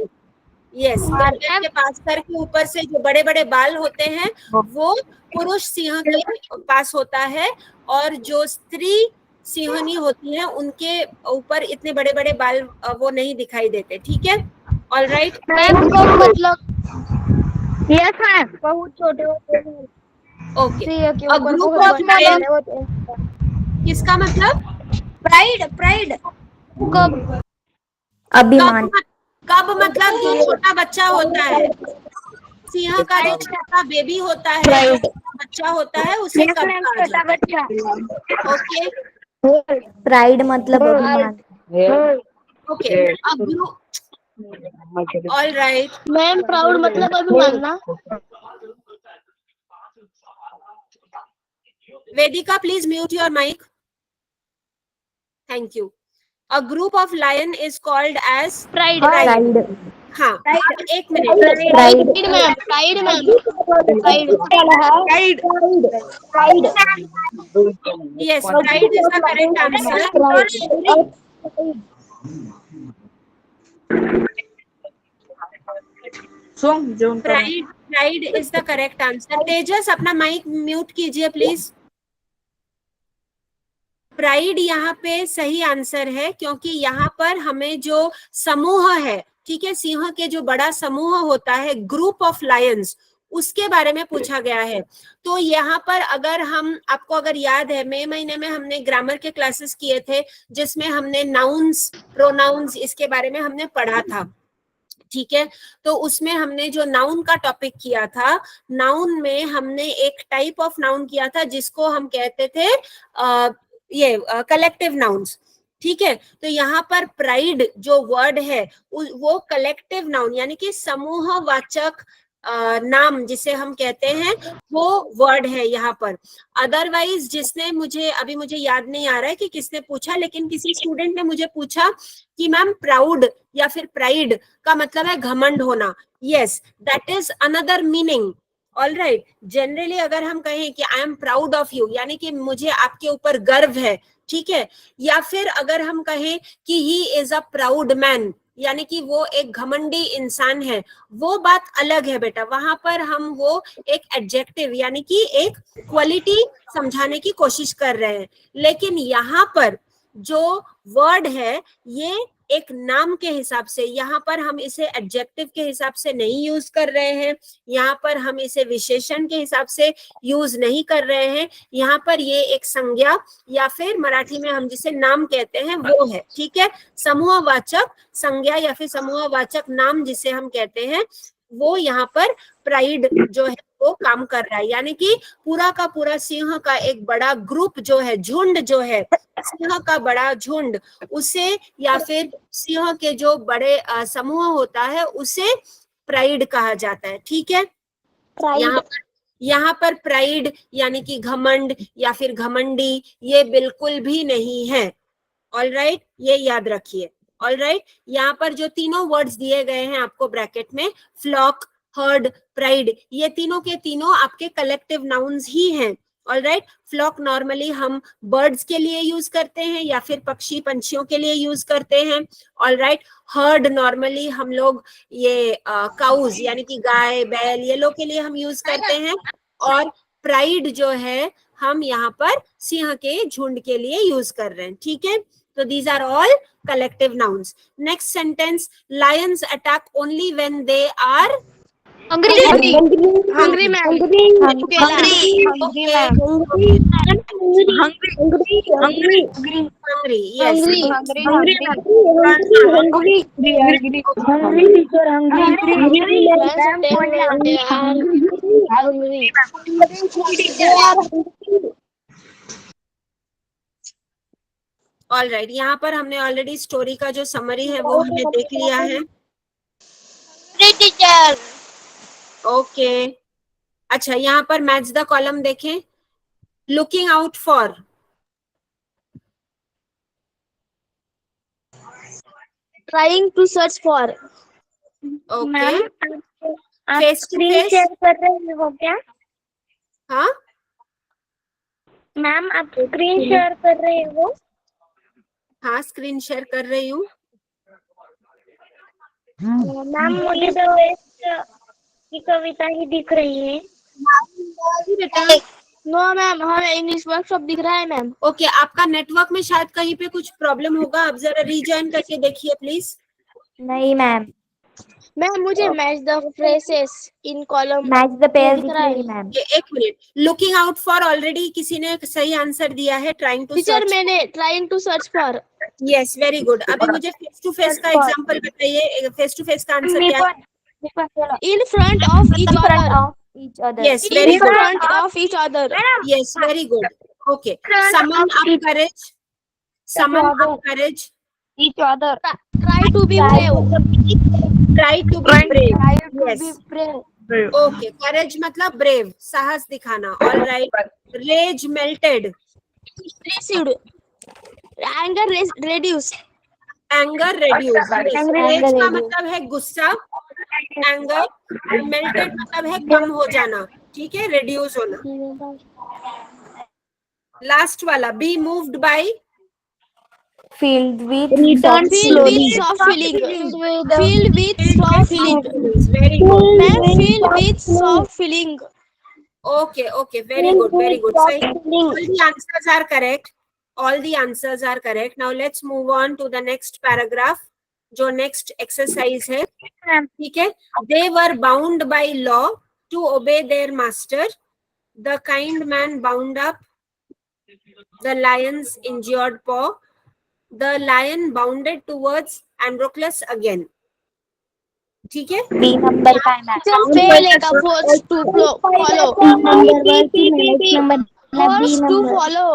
यस, के पास सर के ऊपर से जो बड़े बड़े बाल होते हैं वो पुरुष सिंह के पास होता है, और जो स्त्री सिंहनी होती है उनके ऊपर इतने बड़े बड़े बाल वो नहीं दिखाई देते, ठीक है? ऑल राइट, मतलब यस मैम, बहुत छोटे होते हैं। ओके। ग्रुप ऑफ लायन, किसका मतलब? प्राइड। अभिमान। कब मतलब जो छोटा बच्चा होता है, सिंह का जो छोटा बेबी होता है, बच्चा होता है उसे कब कहा छोटा जाता बच्चा। है? ओके प्राइड मतलब अभिमान। ओके, अब group, all right, ma'am proud मतलब अभिमान ना। Vedika, please mute your mic. Thank you. A group of lion is called as pride. Pride. हाँ, एक minute, pride. Ma'am pride ma'am pride. yes, pride is the correct answer. Pride is the correct answer. तेजस अपना माइक म्यूट कीजिए प्लीज। प्राइड यहाँ पे सही आंसर है, क्योंकि यहाँ पर हमें जो समूह है, ठीक है, सिंह के जो बड़ा समूह होता है, ग्रुप ऑफ लायंस, उसके बारे में पूछा गया है। तो यहाँ पर अगर हम, आपको अगर याद है, मई महीने में हमने ग्रामर के क्लासेस किए थे जिसमें हमने नाउन्स, प्रोनाउंस, इसके बारे में हमने पढ़ा था, ठीक है। तो उसमें हमने जो नाउन का टॉपिक किया था, नाउन में हमने एक टाइप ऑफ नाउन किया था जिसको हम कहते थे ये कलेक्टिव नाउन्स, ठीक है। तो यहाँ पर प्राइड जो वर्ड है वो कलेक्टिव नाउन यानी कि समूहवाचक नाम जिसे हम कहते हैं वो वर्ड है यहाँ पर। अदरवाइज जिसने मुझे याद नहीं आ रहा है कि किसने पूछा, लेकिन किसी स्टूडेंट ने मुझे पूछा कि मैम प्राउड या फिर प्राइड का मतलब है घमंड होना। Yes, that is another meaning. All right, generally अगर हम कहें कि I am proud of you, यानी कि मुझे आपके ऊपर गर्व है, ठीक है। या फिर अगर हम कहें कि he is a proud man, यानी कि वो एक घमंडी इंसान है, वो बात अलग है बेटा। वहां पर हम वो एक एडजेक्टिव यानी कि एक क्वालिटी समझाने की कोशिश कर रहे हैं। लेकिन यहाँ पर जो वर्ड है ये एक नाम के हिसाब से, यहाँ पर हम इसे एडजेक्टिव के हिसाब से नहीं यूज कर रहे हैं, यहाँ पर हम इसे विशेषण के हिसाब से यूज नहीं कर रहे हैं। यहाँ पर ये एक संज्ञा या फिर मराठी में हम जिसे नाम कहते हैं वो है, ठीक है। समूहवाचक संज्ञा या फिर समूहवाचक नाम जिसे हम कहते हैं वो यहाँ पर प्राइड जो है वो काम कर रहा है। यानी कि पूरा का पूरा सिंह का एक बड़ा ग्रुप जो है, झुंड जो है, सिंह का बड़ा झुंड, उसे या फिर सिंह के जो बड़े समूह होता है उसे प्राइड कहा जाता है, ठीक है। यहाँ पर प्राइड यानी कि घमंड या फिर घमंडी ये बिल्कुल भी नहीं है। ऑल राइट, ये याद रखिए। ऑल राइट, यहाँ पर जो तीनों वर्ड्स दिए गए हैं आपको ब्रैकेट में, फ्लॉक, हर्ड, प्राइड, ये तीनों के तीनों आपके कलेक्टिव नाउन्स ही हैं। ऑल राइट, फ्लॉक नॉर्मली हम बर्ड्स के लिए यूज करते हैं या फिर पक्षी पंछियों के लिए यूज करते हैं। ऑल राइट, हर्ड नॉर्मली हम लोग ये काउज यानी कि गाय बैल ये लोग के लिए हम यूज करते हैं। और प्राइड जो है हम यहाँ पर सिंह के झुंड के लिए यूज कर रहे हैं, ठीक है। So these are all collective nouns. Next sentence, lions attack only when they are hungry ma'am. hungry, yes. All right, यहाँ पर हमने ऑलरेडी स्टोरी का जो समरी है वो हमने देख लिया है। टीचर ओके, अच्छा यहाँ पर मैच द कॉलम देखें। Looking out for, trying to search for. Okay, आप face to screen face, share कर रहे हो क्या हाँ मैम? आप स्क्रीन शेयर कर रहे हो? हाँ स्क्रीन शेयर कर रही हूँ। मैम मुझे तो की कविता ही दिख रही है। नो मैम, हमें इंग्लिश वर्कशॉप दिख रहा है मैम। ओके, आपका नेटवर्क में शायद कहीं पे कुछ प्रॉब्लम होगा, आप जरा रीजॉइन करके देखिए प्लीज। नहीं मैम, मैम मुझे match the phrases in column match the pair दिख दिख रहा है। रही मैम। एक minute, looking out for already किसी ने सही आंसर दिया है, ट्राइंग टू टीचर सर्च। मैंने trying to search for. Yes, very good. अभी मुझे फेस टू फेस का एग्जांपल बताइए, फेस टू फेस का आंसर क्या है? In front of each other. each other. Yes, very good. front of each other. Yes, very good. Okay. Summon up courage. Summon up courage. each other. Try to be brave. Try to be brave. Try to Yes. be brave. Okay. Courage मतलब brave. साहस दिखाना. All right. Rage melted. Recede. Anger reduced. Anger reduced. Yes. Anger Rage का reduced. मतलब है गुस्सा. Anger. Melted मतलब है कम हो जाना. ठीक है. Reduce होना. Last वाला. Be moved by. Filled with Filled slowly. with soft feeling. Filled with soft feeling. Very good. Ma'am, filled with soft feeling. Okay, okay, very good, very good. So all the answers are correct. All the answers are correct. Now let's move on to the next paragraph. जो next exercise है, ठीक है? They were bound by law to obey their master. The kind man bound up the lion's injured paw. The lion bounded towards Androclus again. ठीक है? B number का है मैम. पहले का forced to follow. B number word की next number B Forced to number. follow.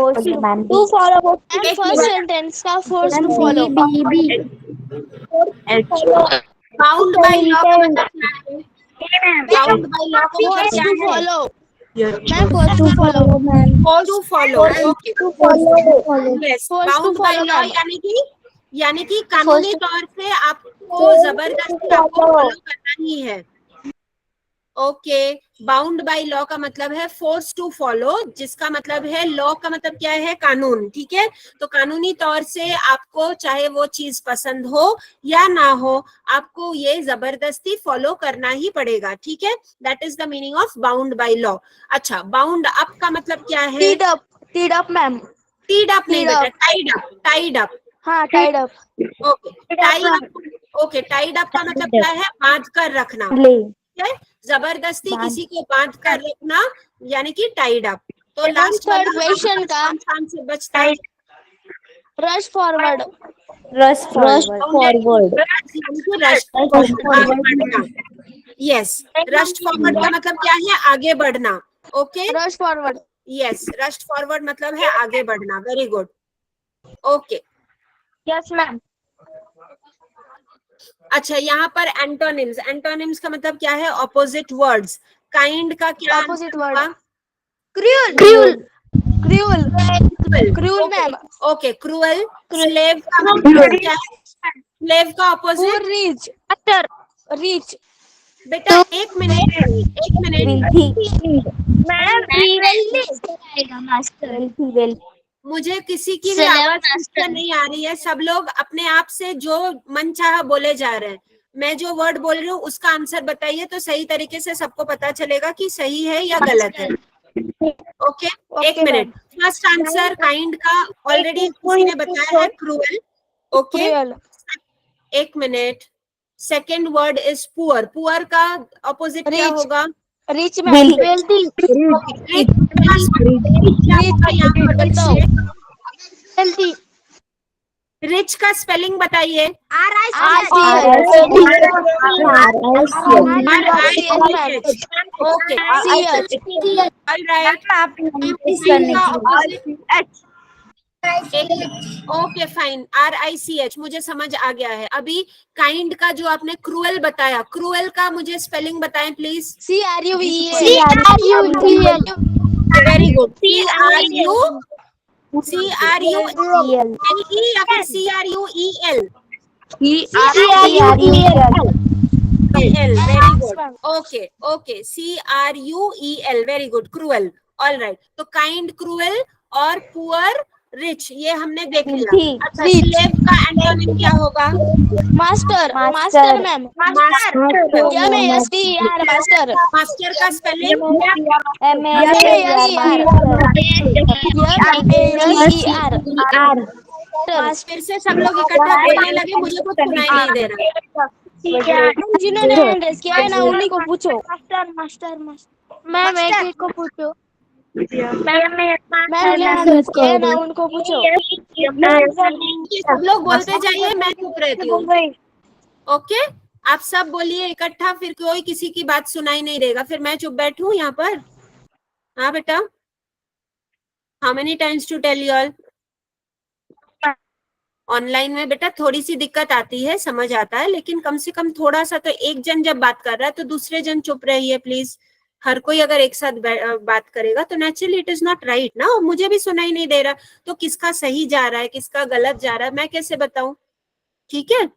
Okay, ma'am. To follow. And first sentence का forced to follow. B. Bound by law का मतलब क्या है? Bound by law का मतलब Forced क्या to है? follow. Ma'am, forced to follow. Forced to follow. Okay. Yes. Forced to Bound by follow, law ma'am. यानी कि कानूनी तौर से आपको जबरदस्ती आपको फॉलो करना ही है. ओके. बाउंड बाय लॉ का मतलब है फोर्स टू फॉलो, जिसका मतलब है लॉ का मतलब क्या है? कानून. ठीक है. तो कानूनी तौर से आपको चाहे वो चीज पसंद हो या ना हो, आपको ये जबरदस्ती फॉलो करना ही पड़ेगा. ठीक है. That is the meaning of bound by law. अच्छा, बाउंड अप का मतलब क्या है? Tied up, ma'am. टीड अप नहीं Tied बेटा, टाइड अप. Tied up. हाँ, tied up. Okay. Tied up. Okay. Tied up का मतलब क्या है? बांध कर रखना. ले. ठीक है. जबरदस्ती बांध. किसी को बांध कर रखना यानी कि टाइड अप. तो लास्ट third question का शाम से बचता है. Rush forward. Rush forward. Yes. Rush forward का मतलब क्या है? आगे बढ़ना. Okay. Rush forward. Yes. Rush forward मतलब है आगे बढ़ना. Very good. Okay. Yes, ma'am. अच्छा, यहाँ पर एंटोनिम्स. एंटोनिम्स का मतलब क्या है? Opposite words. काइंड का क्या Opposite answer word. होगा? Cruel, ma'am. Okay. Cruel. Slave का मतलब क्या है? स्लेव का Poor, ऑपोजिट. rich. Rich. बेटा एक मिनट. Wealthy. मुझे किसी की भी आवाज ठीक से नहीं आ रही है. सब लोग अपने आप से जो मन चाहा बोले जा रहे हैं. मैं जो वर्ड बोल रही हूँ उसका आंसर बताइए तो सही तरीके से सबको पता चलेगा कि सही है या गलत है. ओके. एक मिनट. फर्स्ट आंसर काइंड का ऑलरेडी किसी ने बताया है, क्रूअल. ओके. Cruel. एक minute. Second word is poor. Poor का ऑपोजिट क्या Rich. होगा? Rich, ma'am. Wealthy. रिच का स्पेलिंग बताइए. ओके. Okay fine. RICH मुझे समझ आ गया है. अभी काइंड का जो आपने क्रूअल बताया, क्रूअल का मुझे स्पेलिंग बताएं please. CRUEL. Very good. CRUEL या फिर CRUEL. Very good. Okay. Okay. CRUEL. Very good. Cruel. All right. तो काइंड, क्रूअल और पुअर, रिच ये हमने देख लिया. अच्छा, स्लेव का एंटोनिम क्या होगा? Master, ma'am. Master. Master. Master का स्पेलिंग? फिर से सब लोग इकट्ठा बोलने लगे, मुझे कुछ सुनाई नहीं दे रहा. जिन्होंने एड्रेस किया है ना उन्हीं को पूछो. मैम एक को पूछो. मैम एड्रेस किया है ना उनको पूछो. सब लोग बोलते जाइए, मैं चुप रहती हूँ. ओके. आप सब बोलिए इकट्ठा, फिर कोई किसी की बात सुनाई नहीं देगा, फिर मैं चुप बैठूं यहाँ पर। हाँ बेटा, how many times to tell you all? Online में बेटा थोड़ी सी दिक्कत आती है, समझ आता है, लेकिन कम से कम थोड़ा सा तो, एक जन जब बात कर रहा है तो दूसरे जन चुप रहिए प्लीज। हर कोई अगर एक साथ बात करेगा तो naturally it is not right ना, और मुझे भी सुनाई नहीं दे रहा, तो किसका सही जा रहा है किसका गलत जा रहा है मैं कैसे बताऊं? ठीक है।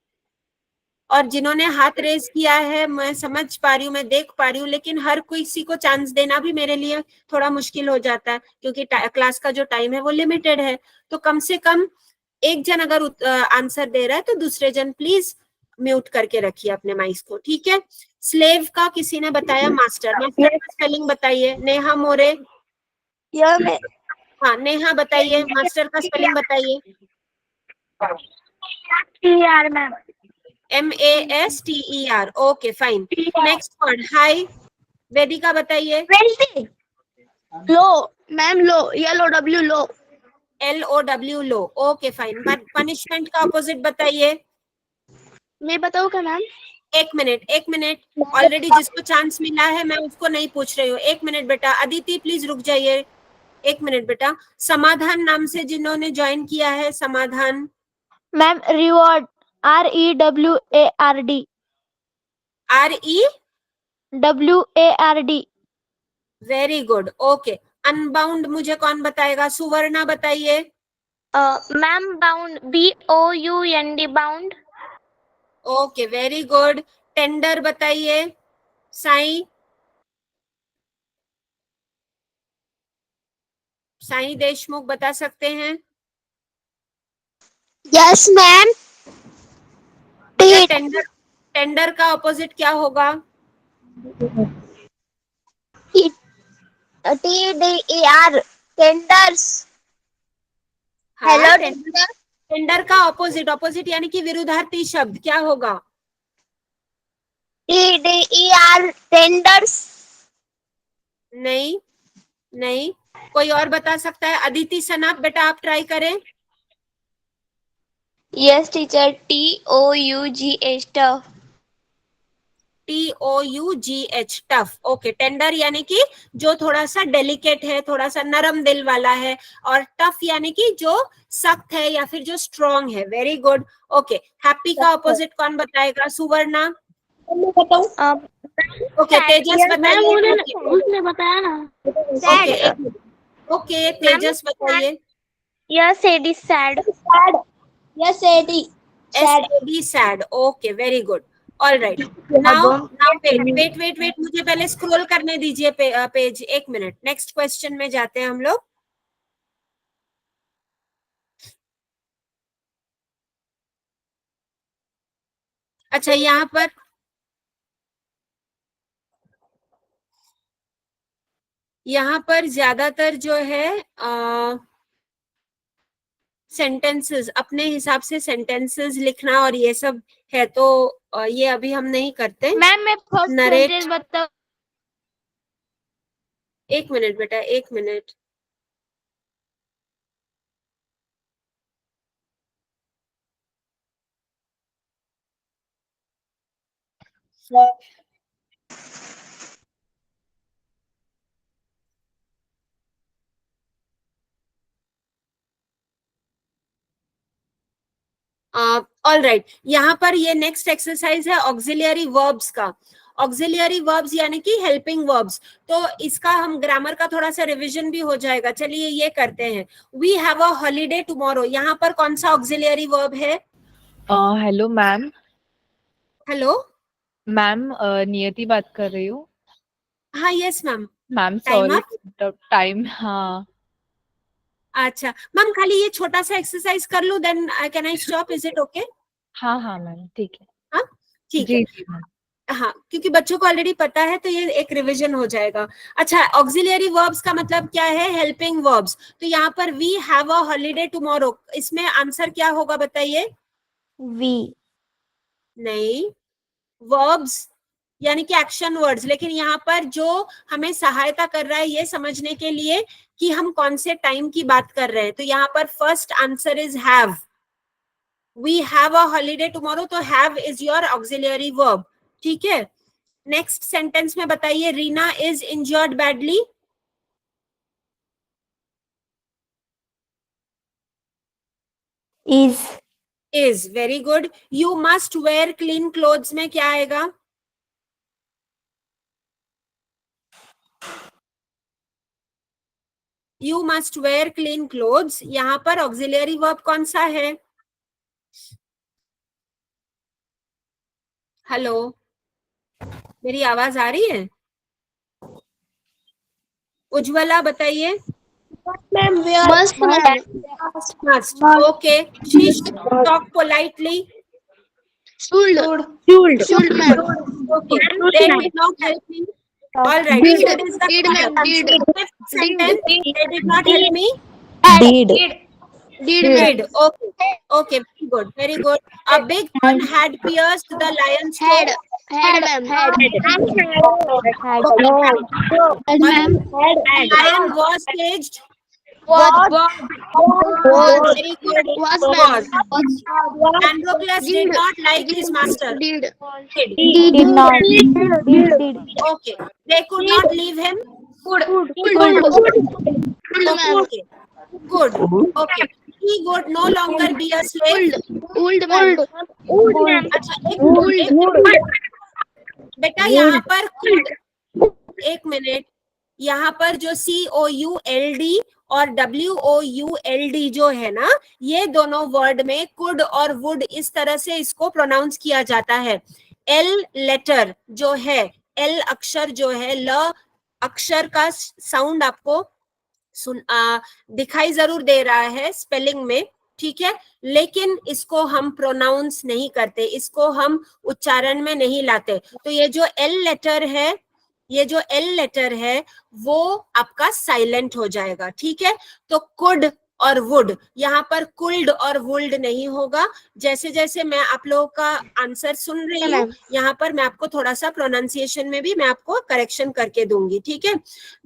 और जिन्होंने हाथ रेज किया है मैं समझ पा रही हूँ, मैं देख पा रही हूँ, लेकिन हर किसी को चांस देना भी मेरे लिए थोड़ा मुश्किल हो जाता है, क्योंकि क्लास का जो टाइम है वो लिमिटेड है। तो कम से कम एक जन अगर आंसर दे रहा है तो दूसरे जन प्लीज म्यूट करके रखिए अपने माइक को, ठीक है। स्लेव का किसी ने बताया मास्टर, मास्टर का स्पेलिंग बताइए। नेहा मोरे, हाँ नेहा बताइए, मास्टर का स्पेलिंग बताइए। Ma'am. MASTER, okay fine. Next word high, Vedika बताइए। Low ma'am, low, LOW, low. LOW low, okay fine. Punishment का ऑपोजिट बताइए। मैं बताऊँ क्या मैम? एक मिनट, ऑलरेडी जिसको चांस मिला है मैं उसको नहीं पूछ रही हूँ। एक मिनट बेटा, अदिति प्लीज रुक जाइए, एक मिनट बेटा। समाधान नाम से जिन्होंने ज्वाइन किया है, समाधान। Ma'am reward, REWARD, WARD। Very good, okay. Unbound मुझे कौन बताएगा? सुवर्णा बताइए। Ma'am bound, BOUND, bound. Okay very good. Tender बताइए, साई। साई देशमुख बता सकते हैं? Yes ma'am. बेटा टेंडर, टेंडर का ऑपोजिट क्या होगा? TDER, tenders. हाँ, हेलो टेंडर, टेंडर का ऑपोजिट यानी कि विरुद्धार्थी शब्द क्या होगा? TDER, tenders. नहीं नहीं, कोई और बता सकता है? अदिति सनाप बेटा आप ट्राई करें। Yes teacher, TOUGH, tough. TOUGH, tough, okay. Tender यानी कि जो थोड़ा सा डेलिकेट है, थोड़ा सा नरम दिल वाला है, और टफ यानी कि जो सख्त है या फिर जो स्ट्रॉन्ग है। Very good, okay. हैप्पी का ऑपोजिट कौन बताएगा? सुवर्णा। ओके तेजस बताइए। उसने बताया ना। ओके ओके तेजस बताइए। Yes AD, sad. Yes AD, SAD, sad, okay very good. All right, now wait, मुझे पहले स्क्रॉल करने दीजिए पेज, एक मिनट। नेक्स्ट क्वेश्चन में जाते हैं हम लोग। अच्छा यहाँ पर ज्यादातर जो है सेंटेंसेस, अपने हिसाब से सेंटेंसेस लिखना और ये सब है, तो ये अभी हम नहीं करते। मैम मैं फर्स्ट नरेट, सेंटेंस बता। एक मिनट बेटा, एक मिनट। ऑल राइट, यहाँ पर ये नेक्स्ट एक्सरसाइज है ऑक्सिलियरी वर्ब्स का। ऑक्सिलियरी वर्ब्स यानी कि हेल्पिंग वर्ब्स, तो इसका हम ग्रामर का थोड़ा सा रिवीजन भी हो जाएगा। चलिए ये करते हैं। We have a holiday tomorrow, यहाँ पर कौन सा ऑक्सिलियरी वर्ब है? Hello ma'am. Hello ma'am Niyati बात कर रही हूँ। हाँ yes ma'am. Ma'am time sorry, up. Time, हाँ। अच्छा मैम, खाली ये छोटा सा एक्सरसाइज कर लूं, then can I stop? Is it okay? हाँ हाँ मैम, ठीक है। हाँ ठीक जी है। जी मैम। हाँ, क्योंकि बच्चों को ऑलरेडी पता है तो ये एक रिवीजन हो जाएगा। अच्छा, ऑक्सिलियरी वर्ब्स का मतलब क्या है? Helping verbs. तो यहाँ पर we have a holiday tomorrow, इसमें आंसर क्या होगा बताइए? वी। नहीं, वर्ब्स यानी कि एक्शन वर्ड्स, लेकिन यहाँ पर जो हमें सहायता कर रहा है ये समझने के लिए कि हम कौन से टाइम की बात कर रहे हैं, तो यहाँ पर first answer is have. We have a holiday tomorrow, तो have is your auxiliary verb. ठीक है, नेक्स्ट सेंटेंस में बताइए, Reena is injured badly. Is very good. You must where clean clothes में क्या आएगा? You must where clean clothes. यहाँ पर ऑक्सिलियरी वर्ब कौन सा है? हेलो, मेरी आवाज आ रही है? उज्ज्वला बताइए. मस्त Must. Okay. She should talk politely. should Okay. They did not help me. All right. Did. Should is the Did, ma'am. Did. fifth sentence. They did not help me. Did. Did. Okay. Okay. Very good. Very good. A big one had pierced the lion's toe. Lion was caged. Very good. Was. Androclus did not like his master. Did. Did not. Did. Okay. They could not leave him. Okay. Good. Okay. He would no longer be a slave. अच्छा, बेटा यहाँ पर एक मिनट, यहाँ पर जो COULD और WOULD जो है ना, ये दोनों वर्ड में कुड और वुड इस तरह से इसको प्रोनाउंस किया जाता है. L लेटर जो है, L अक्षर जो है, ल अक्षर का साउंड आपको दिखाई जरूर दे रहा है स्पेलिंग में, ठीक है, लेकिन इसको हम प्रोनाउंस नहीं करते, इसको हम उच्चारण में नहीं लाते. तो ये जो L लेटर है, ये जो L लेटर है वो आपका साइलेंट हो जाएगा. ठीक है, तो कुड और वुड, यहाँ पर कुल्ड और वुल्ड नहीं होगा. जैसे जैसे मैं आप लोगों का आंसर सुन रही हूँ, यहाँ पर मैं आपको थोड़ा सा प्रोनाउंसिएशन में भी मैं आपको करेक्शन करके दूंगी. ठीक है,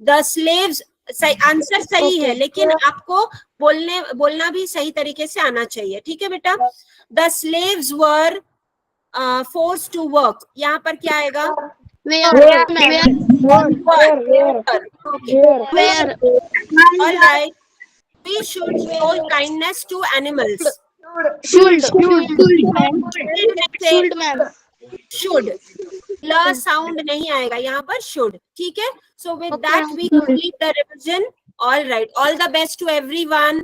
द स्लेव्स आंसर सही है, लेकिन आपको बोलना भी सही तरीके से आना चाहिए. ठीक है बेटा, the slaves were forced to work, यहाँ पर क्या आएगा? All right. We should show kindness to animals. Should. ल साउंड नहीं आएगा यहाँ पर, should. ठीक है, so with that we complete the revision. All right, all the best to everyone.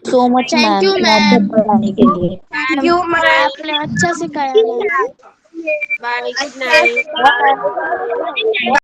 So much, Thank you, ma'am. बताने के लिए. Thank you, ma'am. आपने अच्छा सिखाया. Bye, good night.